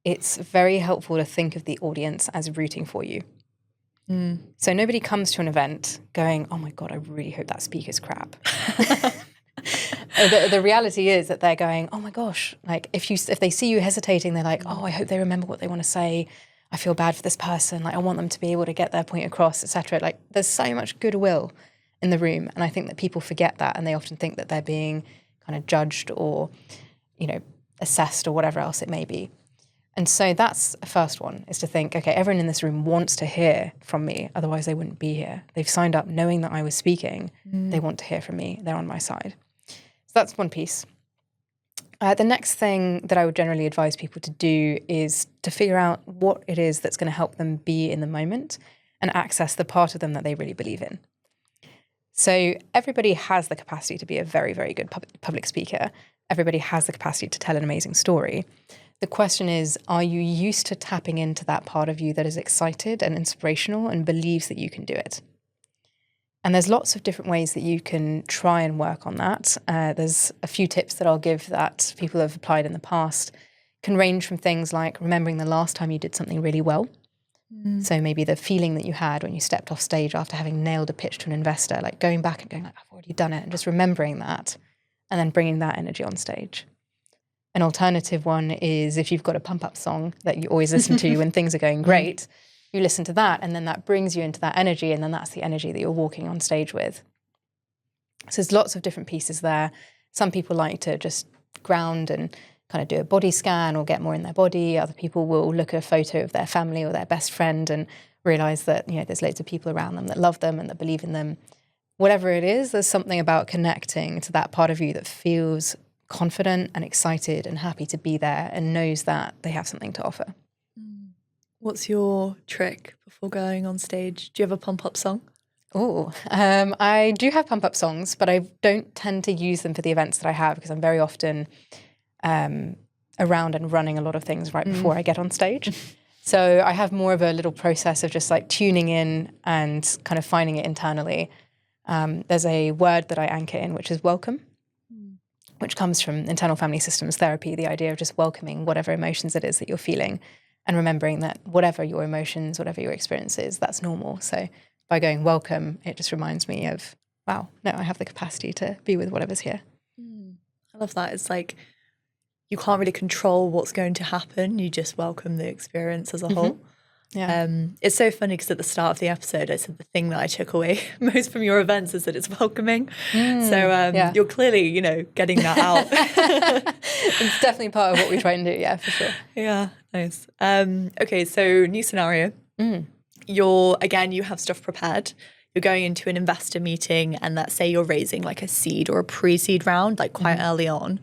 it's very helpful to think of the audience as rooting for you. So nobody comes to an event going, oh my God, I really hope that speaker's crap. The reality is that they're going, oh my gosh, like if they see you hesitating, they're like, oh, I hope they remember what they want to say. I feel bad for this person. Like I want them to be able to get their point across, etc. Like there's so much goodwill in the room. And I think that people forget that and they often think that they're being kind of judged or, assessed or whatever else it may be. And so that's a first one, is to think, okay, everyone in this room wants to hear from me, otherwise they wouldn't be here. They've signed up knowing that I was speaking. They want to hear from me. They're on my side. So that's one piece. The next thing that I would generally advise people to do is to figure out what it is that's going to help them be in the moment and access the part of them that they really believe in. So everybody has the capacity to be a very, very good public speaker. Everybody has the capacity to tell an amazing story. The question is, are you used to tapping into that part of you that is excited and inspirational and believes that you can do it? And there's lots of different ways that you can try and work on that. There's a few tips that I'll give that people have applied in the past. Can range from things like remembering the last time you did something really well. So maybe the feeling that you had when you stepped off stage after having nailed a pitch to an investor, like going back and going like, I've already done it, and just remembering that and then bringing that energy on stage. An alternative one is if you've got a pump-up song that you always listen to when things are going great, you listen to that and then that brings you into that energy, and then that's the energy that you're walking on stage with. So there's lots of different pieces there. Some people like to just ground and kind of do a body scan or get more in their body. Other people will look at a photo of their family or their best friend and realize that, there's loads of people around them that love them and that believe in them. Whatever it is, there's something about connecting to that part of you that feels confident and excited and happy to be there and knows that they have something to offer. What's your trick before going on stage? Do you have a pump-up song? I do have pump-up songs, but I don't tend to use them for the events that I have because I'm very often around and running a lot of things right before I get on stage. So I have more of a little process of just like tuning in and kind of finding it internally. There's a word that I anchor in, which is welcome, which comes from internal family systems therapy, the idea of just welcoming whatever emotions it is that you're feeling and remembering that whatever your emotions, whatever your experience is, that's normal. So by going welcome, it just reminds me of, wow, no, I have the capacity to be with whatever's here. I love that. It's like you can't really control what's going to happen. You just welcome the experience as a whole. Yeah. It's so funny because at the start of the episode, I said the thing that I took away most from your events is that it's welcoming. So you're clearly, getting that out. It's definitely part of what we try and do. Yeah, for sure. Yeah, nice. Okay, so new scenario. You have stuff prepared. You're going into an investor meeting and let's say you're raising like a seed or a pre-seed round, like quite early on.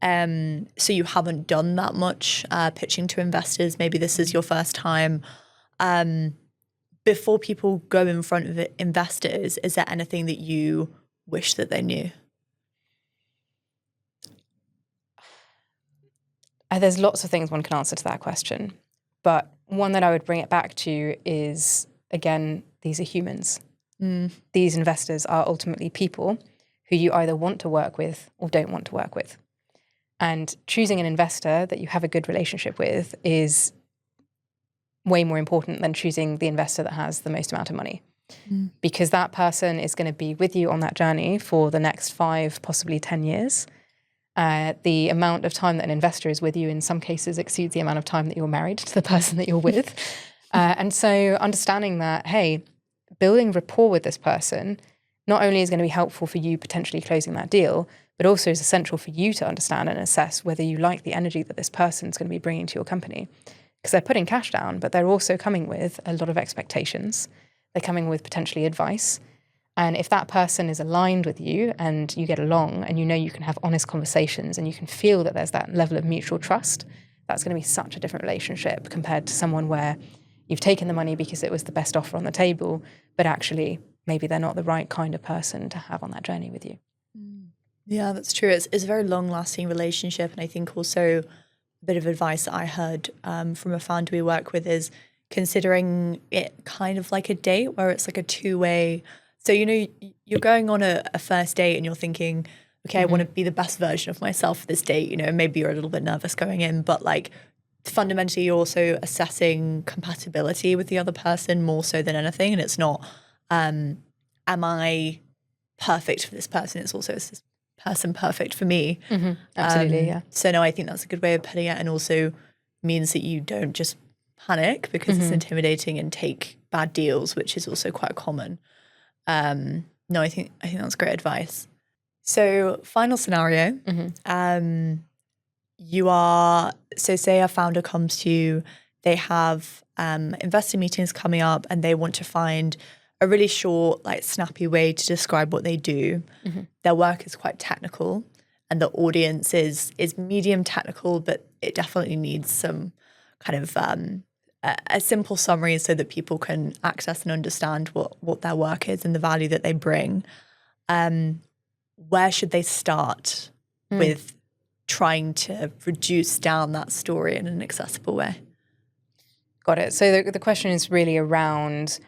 So you haven't done that much pitching to investors. Maybe this is your first time. Before people go in front of investors, is there anything that you wish that they knew? There's lots of things one can answer to that question. But one that I would bring it back to is, again, these are humans. These investors are ultimately people who you either want to work with or don't want to work with. And choosing an investor that you have a good relationship with is way more important than choosing the investor that has the most amount of money. Because that person is going to be with you on that journey for the next 5, possibly 10 years. The amount of time that an investor is with you in some cases exceeds the amount of time that you're married to the person that you're with. And so understanding that, hey, building rapport with this person not only is going to be helpful for you potentially closing that deal, but also is essential for you to understand and assess whether you like the energy that this person's going to be bringing to your company. Because they're putting cash down, but they're also coming with a lot of expectations. They're coming with potentially advice. And if that person is aligned with you and you get along and you can have honest conversations and you can feel that there's that level of mutual trust, that's going to be such a different relationship compared to someone where you've taken the money because it was the best offer on the table, but actually maybe they're not the right kind of person to have on that journey with you. Yeah, that's true. It's a very long-lasting relationship, and I think also a bit of advice that I heard from a founder we work with is considering it kind of like a date where it's like a two-way. So, you're going on a first date and you're thinking, okay, I want to be the best version of myself for this date, maybe you're a little bit nervous going in, but like fundamentally you're also assessing compatibility with the other person more so than anything. And it's not, am I perfect for this person? It's also, is this person perfect for me? Absolutely, yeah. So no, I think that's a good way of putting it, and also means that you don't just panic because it's intimidating and take bad deals, which is also quite common. No, I think that's great advice. So final scenario, say a founder comes to you, they have investor meetings coming up and they want to find a really short, like snappy way to describe what they do. Their work is quite technical and the audience is medium technical, but it definitely needs some kind of a simple summary so that people can access and understand what their work is and the value that they bring. Where should they start with trying to reduce down that story in an accessible way? Got it. So the question is really around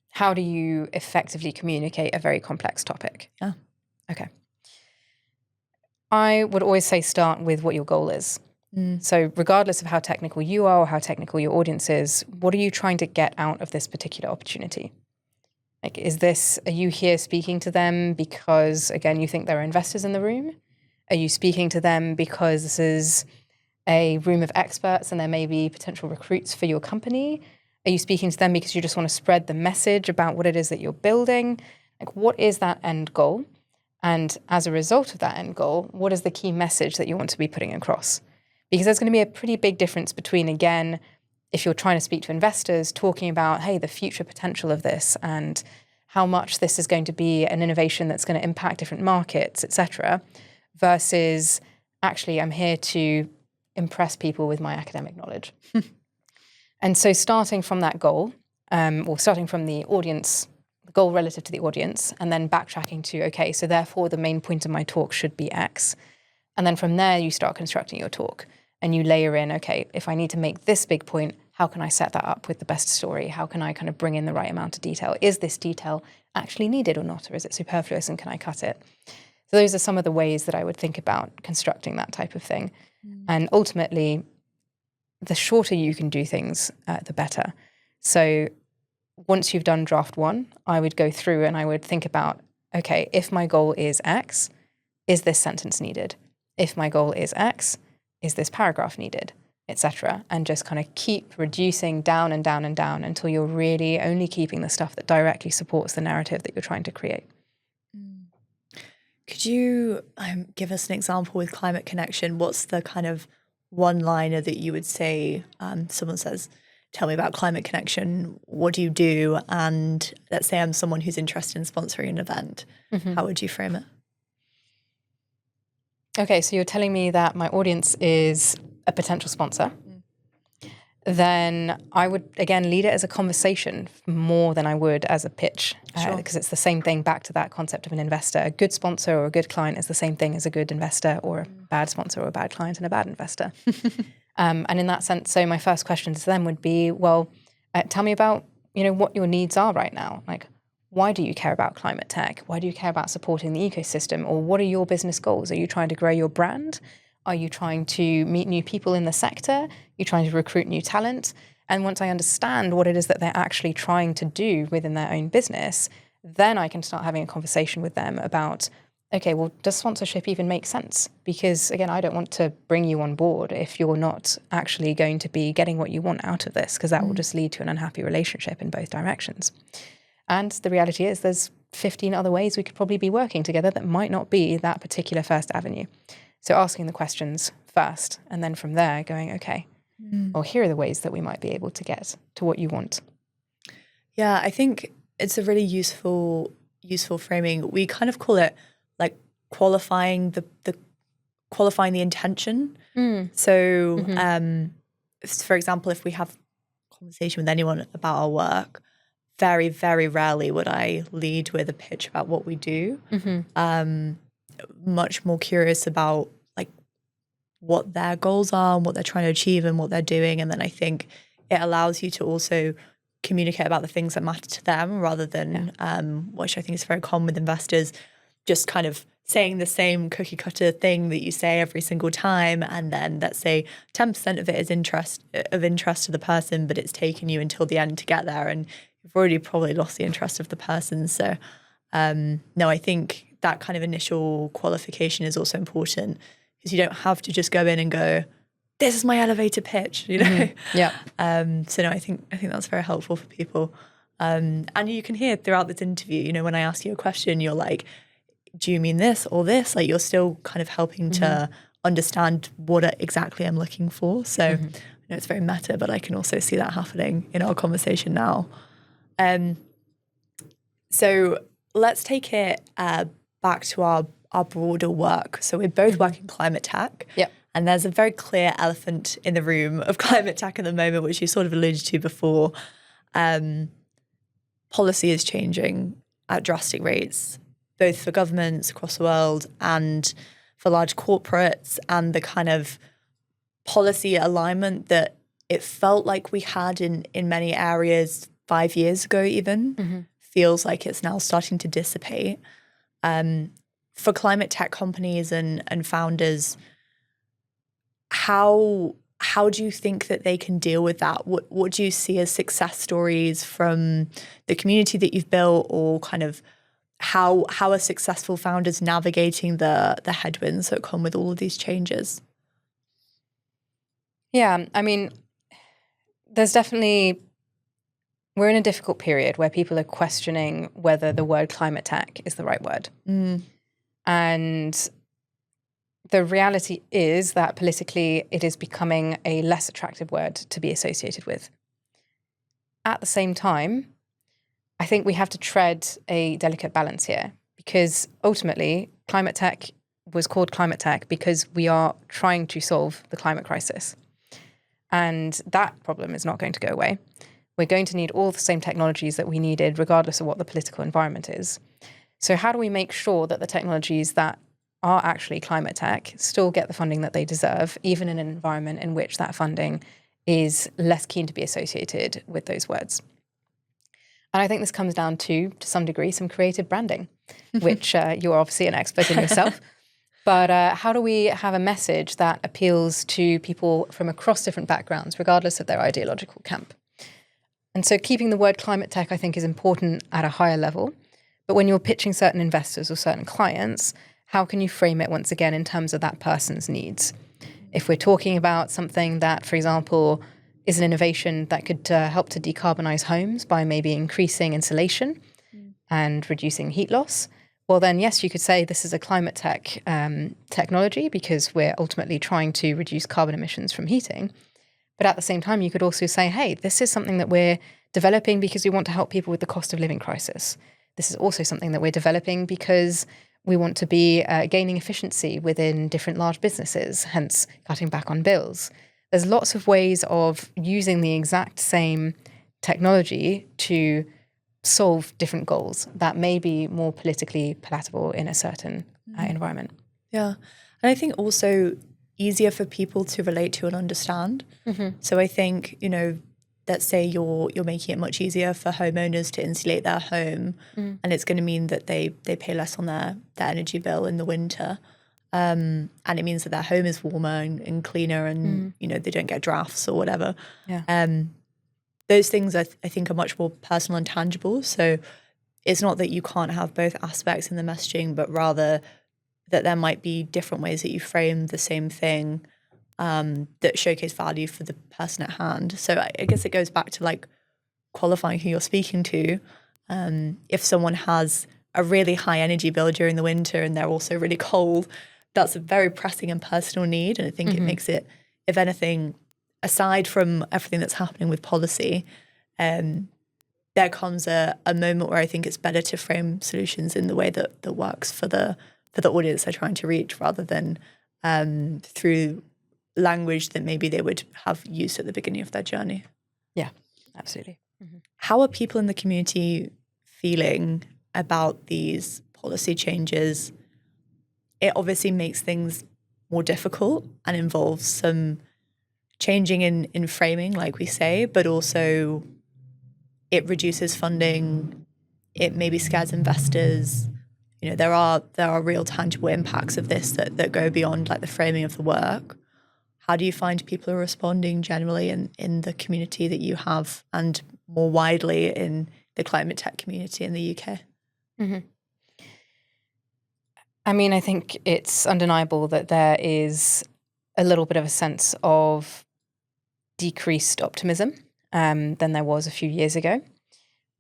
how do you effectively communicate a very complex topic? Yeah. Okay. I would always say start with what your goal is. So regardless of how technical you are or how technical your audience is, what are you trying to get out of this particular opportunity? Like, are you here speaking to them because, again, you think there are investors in the room? Are you speaking to them because this is a room of experts and there may be potential recruits for your company? Are you speaking to them because you just want to spread the message about what it is that you're building? Like, what is that end goal? And as a result of that end goal, what is the key message that you want to be putting across? Because there's going to be a pretty big difference between, again, if you're trying to speak to investors, talking about, hey, the future potential of this and how much this is going to be an innovation that's going to impact different markets, et cetera, versus actually I'm here to impress people with my academic knowledge. And so starting from that goal, or starting from the audience, the goal relative to the audience, and then backtracking to, okay, so therefore the main point of my talk should be X. And then from there, you start constructing your talk and you layer in, okay, if I need to make this big point, how can I set that up with the best story? How can I kind of bring in the right amount of detail? Is this detail actually needed or not? Or is it superfluous and can I cut it? So those are some of the ways that I would think about constructing that type of thing. And ultimately, the shorter you can do things, the better. So once you've done draft one, I would go through and I would think about, okay, if my goal is X, is this sentence needed? If my goal is X, is this paragraph needed, etc. And just kind of keep reducing down and down and down until you're really only keeping the stuff that directly supports the narrative that you're trying to create. Could you give us an example with Climate Connection? What's the kind of one-liner that you would say, someone says, tell me about Climate Connection, what do you do? And let's say I'm someone who's interested in sponsoring an event. How would you frame it? Okay, so you're telling me that my audience is a potential sponsor. Then I would, again, lead it as a conversation more than I would as a pitch. Because it's the same thing, back to that concept of an investor. A good sponsor or a good client is the same thing as a good investor or a bad sponsor or a bad client and a bad investor. And in that sense, so my first question to them would be, well, tell me about, what your needs are right now. Like, why do you care about climate tech? Why do you care about supporting the ecosystem? Or what are your business goals? Are you trying to grow your brand? Are you trying to meet new people in the sector? Are you trying to recruit new talent? And once I understand what it is that they're actually trying to do within their own business, then I can start having a conversation with them about, okay, well, does sponsorship even make sense? Because again, I don't want to bring you on board if you're not actually going to be getting what you want out of this, because that will just lead to an unhappy relationship in both directions. And the reality is there's 15 other ways we could probably be working together that might not be that particular first avenue. So asking the questions first, and then from there going, okay, well, here are the ways that we might be able to get to what you want. Yeah, I think it's a really useful framing. We kind of call it like qualifying the intention. So, for example, if we have a conversation with anyone about our work, very, very rarely would I lead with a pitch about what we do. much more curious about like what their goals are and what they're trying to achieve and what they're doing. And then I think it allows you to also communicate about the things that matter to them rather than, which I think is very common with investors, just kind of saying the same cookie cutter thing that you say every single time. And then let's say 10% of it is of interest to the person, but it's taken you until the end to get there. And you've already probably lost the interest of the person. So no, I think that kind of initial qualification is also important because you don't have to just go in and go, this is my elevator pitch, you know? Mm-hmm. Yeah. So no, I think that's very helpful for people. And you can hear throughout this interview, you know, when I ask you a question, you're like, do you mean this or this? Like you're still kind of helping to understand what exactly I'm looking for. So I know it's very meta, but I can also see that happening in our conversation now. So let's take it back to our broader work. So we both work in climate tech. Yeah. And there's a very clear elephant in the room of climate tech at the moment, which you sort of alluded to before. Policy is changing at drastic rates, both for governments across the world and for large corporates, and the kind of policy alignment that it felt like we had in many areas 5 years ago even feels like it's now starting to dissipate. For climate tech companies and founders, how do you think that they can deal with that? What do you see as success stories from the community that you've built, or kind of how are successful founders navigating the headwinds that come with all of these changes? Yeah, I mean, we're in a difficult period where people are questioning whether the word climate tech is the right word. And the reality is that politically it is becoming a less attractive word to be associated with. At the same time, I think we have to tread a delicate balance here, because ultimately climate tech was called climate tech because we are trying to solve the climate crisis. And that problem is not going to go away. We're going to need all the same technologies that we needed, regardless of what the political environment is. So how do we make sure that the technologies that are actually climate tech still get the funding that they deserve, even in an environment in which that funding is less keen to be associated with those words? And I think this comes down to some degree, some creative branding, which you're obviously an expert in yourself. But how do we have a message that appeals to people from across different backgrounds, regardless of their ideological camp? And so keeping the word climate tech, I think, is important at a higher level. But when you're pitching certain investors or certain clients, how can you frame it once again in terms of that person's needs? If we're talking about something that, for example, is an innovation that could help to decarbonize homes by maybe increasing insulation and reducing heat loss, well then, yes, you could say this is a climate tech technology because we're ultimately trying to reduce carbon emissions from heating. But at the same time, you could also say, hey, this is something that we're developing because we want to help people with the cost of living crisis. This is also something that we're developing because we want to be gaining efficiency within different large businesses, hence cutting back on bills. There's lots of ways of using the exact same technology to solve different goals that may be more politically palatable in a certain environment. Yeah. And I think also easier for people to relate to and understand. So I think, you know, let's say you're making it much easier for homeowners to insulate their home, and it's going to mean that they pay less on their energy bill in the winter. And it means that their home is warmer and cleaner, and you know, they don't get drafts or whatever. Those things I think are much more personal and tangible. So it's not that you can't have both aspects in the messaging, but rather that there might be different ways that you frame the same thing that showcase value for the person at hand. So I guess it goes back to like qualifying who you're speaking to. If someone has a really high energy bill during the winter and they're also really cold, that's a very pressing and personal need. And I think it makes it, if anything, aside from everything that's happening with policy, there comes a moment where I think it's better to frame solutions in the way that works for the audience they're trying to reach, rather than through language that maybe they would have used at the beginning of their journey. Yeah, absolutely. How are people in the community feeling about these policy changes? it obviously makes things more difficult and involves some changing in framing, like we say, but also it reduces funding. It maybe scares investors. There are real tangible impacts of this that go beyond like the framing of the work. How do you find people are responding generally in the community that you have, and more widely in the climate tech community in the UK? Mm-hmm. I mean, I think it's undeniable that there is a little bit of a sense of decreased optimism than there was a few years ago.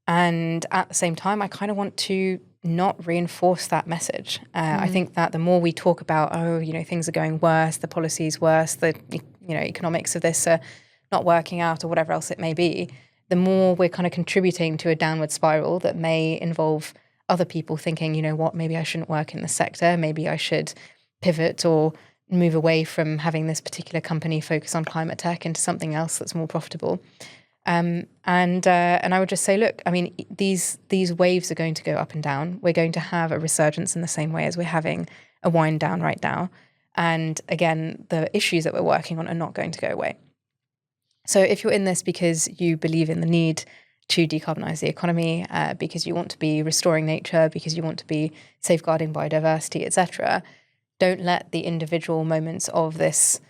And at the same time, I kind of want to not reinforce that message. I think that the more we talk about, things are going worse, the policy's worse, the economics of this are not working out, or whatever else it may be, the more we're kind of contributing to a downward spiral that may involve other people thinking, maybe I shouldn't work in this sector, maybe I should pivot or move away from having this particular company focus on climate tech into something else that's more profitable. And I would just say, look, I mean, these waves are going to go up and down. We're going to have a resurgence in the same way as we're having a wind down right now. And again, the issues that we're working on are not going to go away. So if you're in this because you believe in the need to decarbonize the economy, because you want to be restoring nature, because you want to be safeguarding biodiversity, etc., don't let the individual moments of this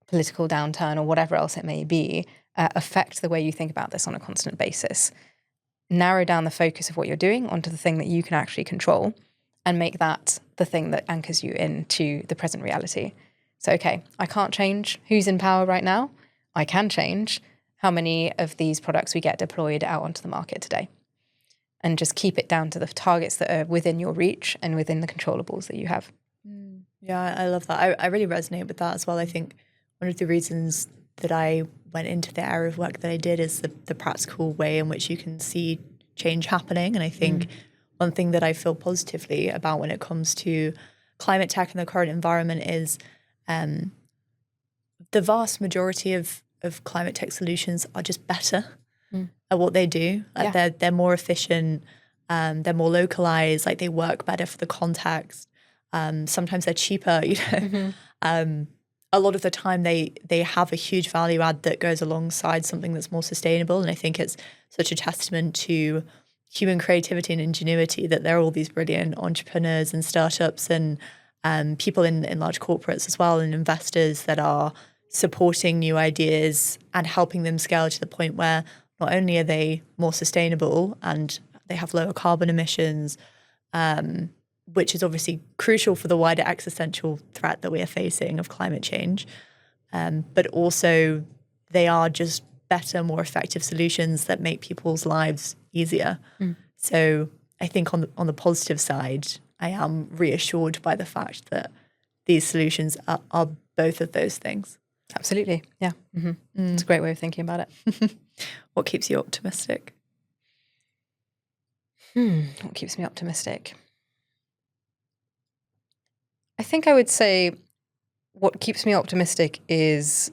political downturn or whatever else it may be affect the way you think about this on a constant basis. Narrow down the focus of what you're doing onto the thing that you can actually control, and make that the thing that anchors you into the present reality. So, okay, I can't change who's in power right now. I can change how many of these products we get deployed out onto the market today. And just keep it down to the targets that are within your reach and within the controllables that you have. Yeah, I love that. I really resonate with that as well. I think one of the reasons that I went into the area of work that I did is the practical way in which you can see change happening. And I think one thing that I feel positively about when it comes to climate tech and the current environment is the vast majority of climate tech solutions are just better at what they do. They're more efficient, they're more localized, like they work better for the context. Sometimes they're cheaper, a lot of the time they have a huge value add that goes alongside something that's more sustainable. And I think it's such a testament to human creativity and ingenuity that there are all these brilliant entrepreneurs and startups and people in large corporates as well, and investors that are supporting new ideas and helping them scale to the point where not only are they more sustainable and they have lower carbon emissions, which is obviously crucial for the wider existential threat that we are facing of climate change, but also they are just better, more effective solutions that make people's lives easier. So I think on the positive side, I am reassured by the fact that these solutions are both of those things. Absolutely, yeah. It's a great way of thinking about it. What keeps you optimistic? What keeps me optimistic? I think I would say what keeps me optimistic is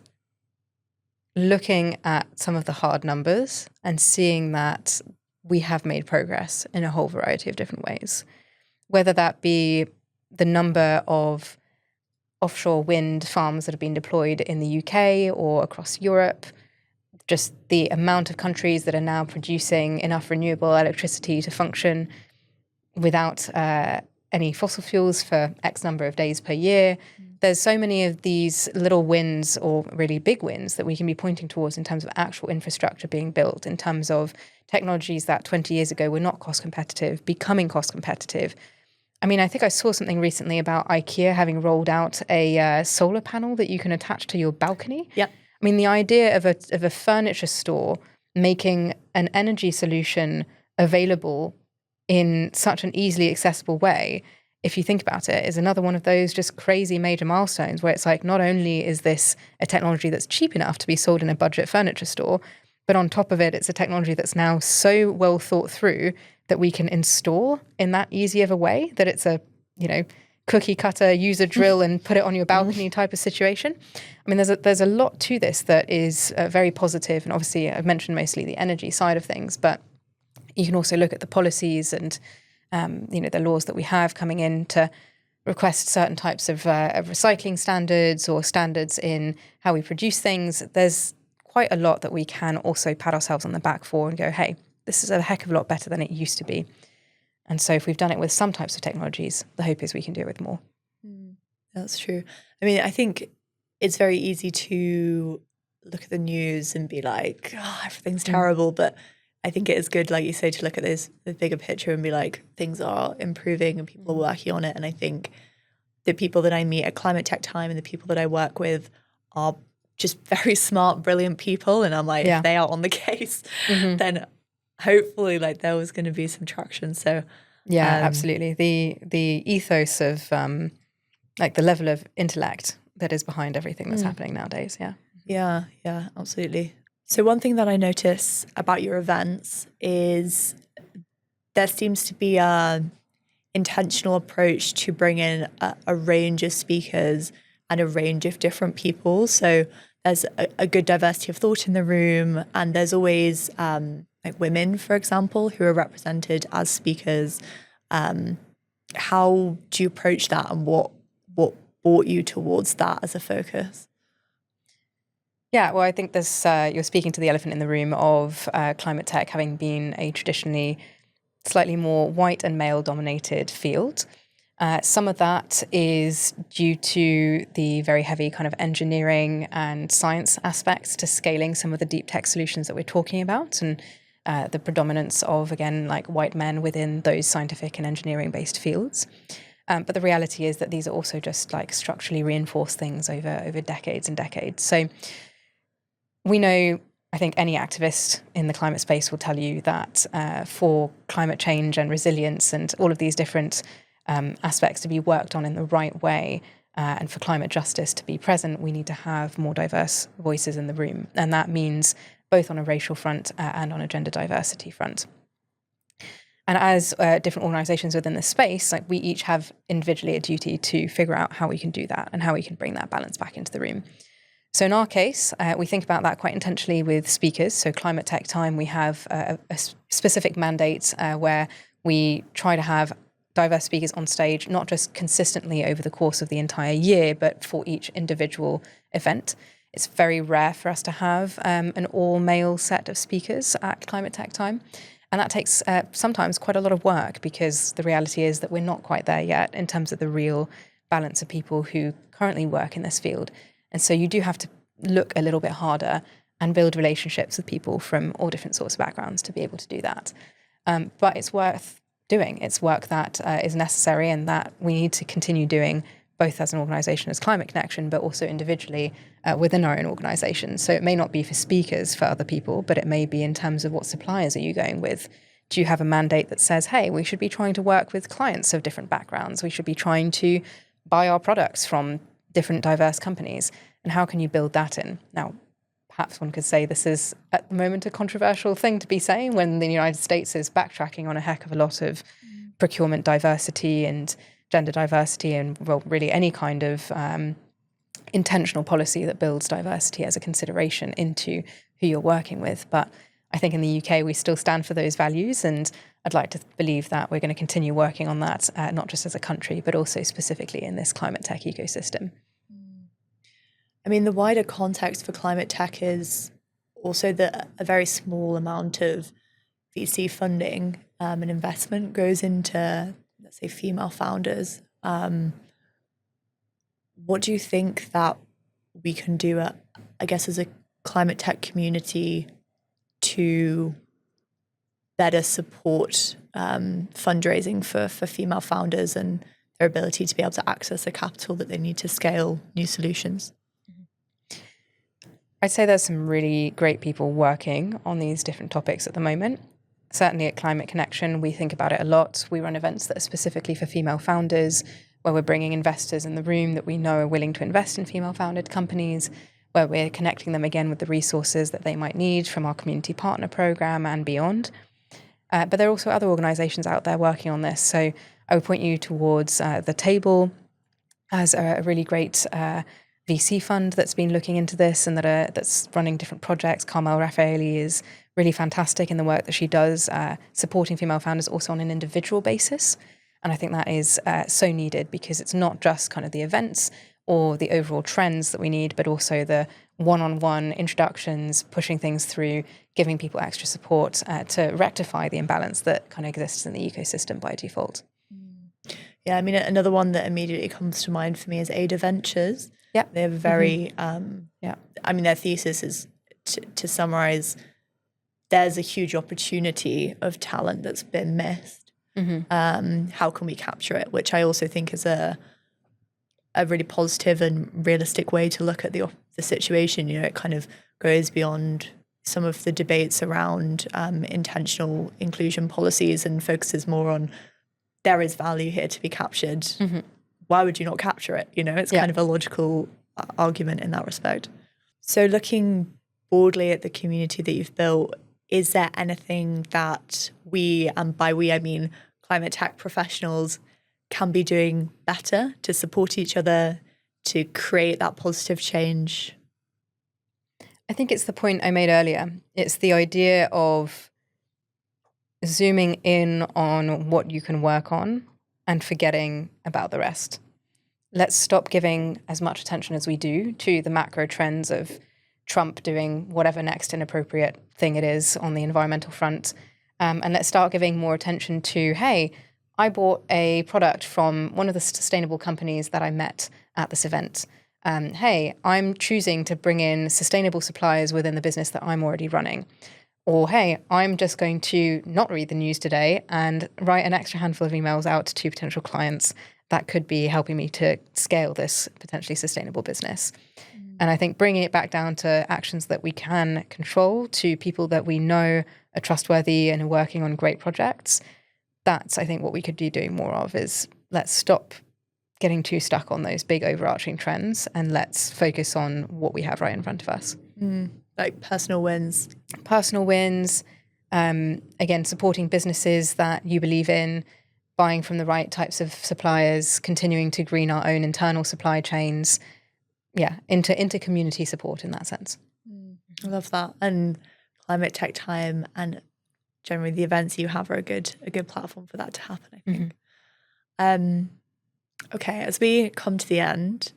looking at some of the hard numbers and seeing that we have made progress in a whole variety of different ways, whether that be the number of offshore wind farms that have been deployed in the UK or across Europe, just the amount of countries that are now producing enough renewable electricity to function without any fossil fuels for X number of days per year. There's so many of these little wins, or really big wins, that we can be pointing towards in terms of actual infrastructure being built, in terms of technologies that 20 years ago were not cost competitive, becoming cost competitive. I mean, I think I saw something recently about IKEA having rolled out a solar panel that you can attach to your balcony. Yep. I mean, the idea of a furniture store making an energy solution available in such an easily accessible way, if you think about it, is another one of those just crazy major milestones where it's like, not only is this a technology that's cheap enough to be sold in a budget furniture store, but on top of it, it's a technology that's now so well thought through that we can install in that easy of a way that it's a, cookie cutter, use a drill and put it on your balcony type of situation. I mean, there's a lot to this that is very positive. And obviously I've mentioned mostly the energy side of things, but you can also look at the policies and, the laws that we have coming in to request certain types of recycling standards or standards in how we produce things, there's quite a lot that we can also pat ourselves on the back for and go, hey, this is a heck of a lot better than it used to be. And so if we've done it with some types of technologies, the hope is we can do it with more. That's true. I mean, I think it's very easy to look at the news and be like, oh, everything's terrible. But I think it is good, like you say, to look at the bigger picture and be like, things are improving and people are working on it. And I think the people that I meet at Climate Tech Time and the people that I work with are just very smart, brilliant people. And I'm like, if they are on the case, then hopefully like there was going to be some traction. So absolutely. The ethos of like the level of intellect that is behind everything that's happening nowadays. Yeah, absolutely. So one thing that I notice about your events is there seems to be a intentional approach to bring in a range of speakers and a range of different people. So there's a good diversity of thought in the room, and there's always like women, for example, who are represented as speakers. How do you approach that, and what brought you towards that as a focus? Yeah, well, I think this you're speaking to the elephant in the room of climate tech having been a traditionally slightly more white and male-dominated field. Some of that is due to the very heavy kind of engineering and science aspects to scaling some of the deep tech solutions that we're talking about, and the predominance of, again, like white men within those scientific and engineering-based fields. But the reality is that these are also just like structurally reinforced things over decades and decades. So we know, I think any activist in the climate space will tell you that for climate change and resilience and all of these different aspects to be worked on in the right way, and for climate justice to be present, we need to have more diverse voices in the room. And that means both on a racial front and on a gender diversity front. And as different organizations within the space, like we each have individually a duty to figure out how we can do that and how we can bring that balance back into the room. So in our case, we think about that quite intentionally with speakers. So Climate Tech Time, we have a specific mandate where we try to have diverse speakers on stage, not just consistently over the course of the entire year, but for each individual event. It's very rare for us to have an all-male set of speakers at Climate Tech Time. And that takes sometimes quite a lot of work, because the reality is that we're not quite there yet in terms of the real balance of people who currently work in this field. And so you do have to look a little bit harder and build relationships with people from all different sorts of backgrounds to be able to do that. But it's worth doing. It's work that is necessary and that we need to continue doing, both as an organisation as Climate Connection, but also individually within our own organisation. So it may not be for speakers for other people, but it may be in terms of what suppliers are you going with. Do you have a mandate that says, hey, we should be trying to work with clients of different backgrounds. We should be trying to buy our products from different diverse companies, and how can you build that in? Now, perhaps one could say this is at the moment a controversial thing to be saying when the United States is backtracking on a heck of a lot of procurement diversity and gender diversity and, well, really any kind of intentional policy that builds diversity as a consideration into who you're working with. But I think in the UK, we still stand for those values, and I'd like to believe that we're going to continue working on that, not just as a country, but also specifically in this climate tech ecosystem. I mean, the wider context for climate tech is also that a very small amount of VC funding and investment goes into, let's say, female founders. What do you think that we can do, I guess, as a climate tech community to better support fundraising for female founders and their ability to be able to access the capital that they need to scale new solutions? I'd say there's some really great people working on these different topics at the moment. Certainly at Climate Connection, we think about it a lot. We run events that are specifically for female founders, where we're bringing investors in the room that we know are willing to invest in female-founded companies, where we're connecting them again with the resources that they might need from our community partner program and beyond. But there are also other organizations out there working on this. So I would point you towards The Table as a really great VC fund that's been looking into this and that's running different projects. Carmel Raffaeli is really fantastic in the work that she does, supporting female founders also on an individual basis. And I think that is so needed, because it's not just kind of the events or the overall trends that we need, but also the one-on-one introductions, pushing things through, giving people extra support to rectify the imbalance that kind of exists in the ecosystem by default. Yeah, I mean, another one that immediately comes to mind for me is Ada Ventures. Yeah. They have a very, I mean, their thesis is, to summarize, there's a huge opportunity of talent that's been missed. How can we capture it? Which I also think is a really positive and realistic way to look at the situation. You know, it kind of goes beyond some of the debates around intentional inclusion policies and focuses more on, there is value here to be captured. Why would you not capture it? You know, it's kind of a logical argument in that respect. So looking broadly at the community that you've built, is there anything that we, and by we I mean climate tech professionals, can be doing better to support each other, to create that positive change? I think it's the point I made earlier. It's the idea of zooming in on what you can work on and forgetting about the rest. Let's stop giving as much attention as we do to the macro trends of Trump doing whatever next inappropriate thing it is on the environmental front. And let's start giving more attention to, hey, I bought a product from one of the sustainable companies that I met at this event. Hey, I'm choosing to bring in sustainable suppliers within the business that I'm already running. Or, hey, I'm just going to not read the news today and write an extra handful of emails out to potential clients that could be helping me to scale this potentially sustainable business. And I think bringing it back down to actions that we can control, to people that we know are trustworthy and are working on great projects, that's, I think, what we could be doing more of, is let's stop getting too stuck on those big overarching trends and let's focus on what we have right in front of us. Like personal wins. Personal wins, again, supporting businesses that you believe in, buying from the right types of suppliers, continuing to green our own internal supply chains. Yeah, into community support in that sense. I love that. And Climate Tech Time and generally the events you have are a good platform for that to happen, I think. Okay, as we come to the end,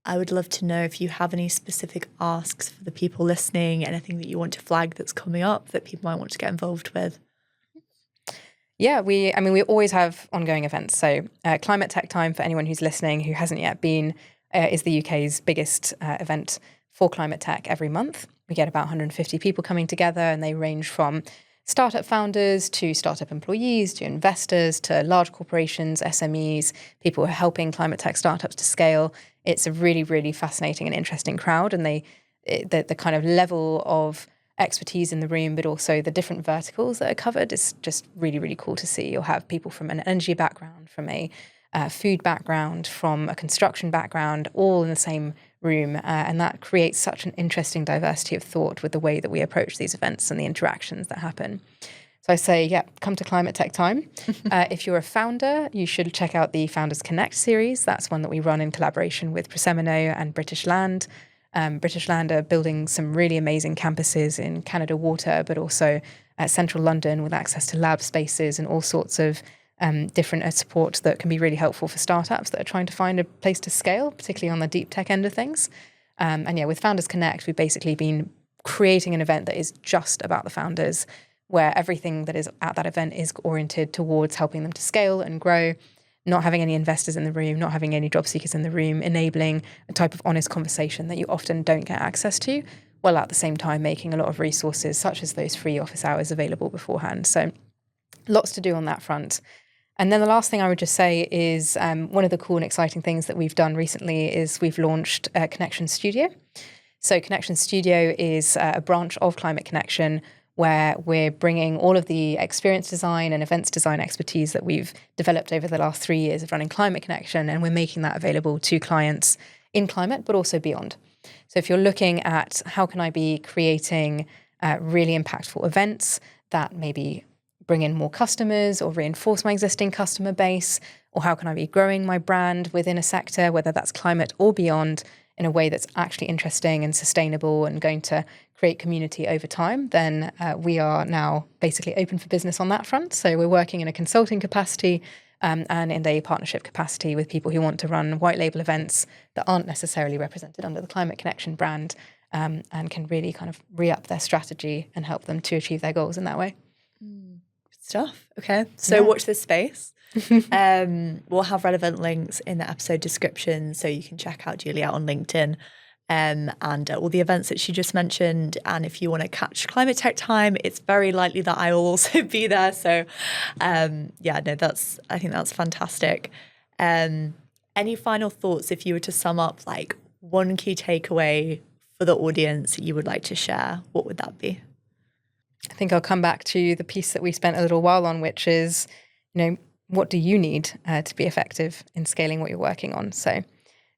I would love to know if you have any specific asks for the people listening, anything that you want to flag that's coming up that people might want to get involved with. Yeah, we always have ongoing events. So Climate Tech Time, for anyone who's listening who hasn't yet been, is the UK's biggest event for climate tech every month. We get about 150 people coming together, and they range from startup founders to startup employees to investors to large corporations, SMEs, people who are helping climate tech startups to scale. It's a really, really fascinating and interesting crowd, and the kind of level of expertise in the room, but also the different verticals that are covered is just really, really cool to see. You'll have people from an energy background, from a food background, from a construction background, all in the same room. And that creates such an interesting diversity of thought with the way that we approach these events and the interactions that happen. So I say, yeah, come to Climate Tech Time. If you're a founder, you should check out the Founders Connect series. That's one that we run in collaboration with Persemino and British Land. British Land are building some really amazing campuses in Canada Water, but also central London with access to lab spaces and all sorts of different support that can be really helpful for startups that are trying to find a place to scale, particularly on the deep tech end of things. And yeah, with Founders Connect, we've basically been creating an event that is just about the founders, where everything that is at that event is oriented towards helping them to scale and grow, not having any investors in the room, not having any job seekers in the room, enabling a type of honest conversation that you often don't get access to, while at the same time making a lot of resources such as those free office hours available beforehand. So lots to do on that front. And then the last thing I would just say is one of the cool and exciting things that we've done recently is we've launched Connection Studio. So Connection Studio is a branch of Climate Connection, where we're bringing all of the experience design and events design expertise that we've developed over the last 3 years of running Climate Connection, and we're making that available to clients in climate, but also beyond. So if you're looking at how can I be creating really impactful events that maybe bring in more customers or reinforce my existing customer base, or how can I be growing my brand within a sector, whether that's climate or beyond, in a way that's actually interesting and sustainable and going to create community over time, then we are now basically open for business on that front. So we're working in a consulting capacity and in a partnership capacity with people who want to run white label events that aren't necessarily represented under the Climate Connection brand, and can really kind of re-up their strategy and help them to achieve their goals in that way. Good stuff. Okay, so watch this space. We'll have relevant links in the episode description, so you can check out Juliette on LinkedIn. And all the events that she just mentioned. And if you want to catch Climate Tech Time, it's very likely that I will also be there. So I think that's fantastic. Any final thoughts, if you were to sum up like one key takeaway for the audience you would like to share, what would that be? I think I'll come back to the piece that we spent a little while on, which is, what do you need to be effective in scaling what you're working on? So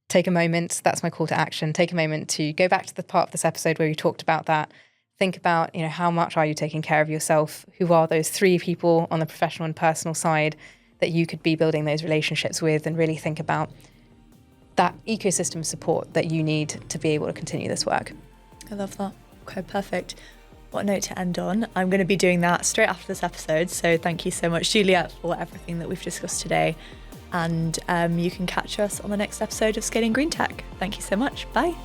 take a moment, that's my call to action, take a moment to go back to the part of this episode where we talked about that. Think about, how much are you taking care of yourself? Who are those 3 people on the professional and personal side that you could be building those relationships with, and really think about that ecosystem support that you need to be able to continue this work. I love that. Okay, perfect. What a note to end on. I'm going to be doing that straight after this episode. So thank you so much, Juliette, for everything that we've discussed today. And you can catch us on the next episode of Scaling Green Tech. Thank you so much. Bye.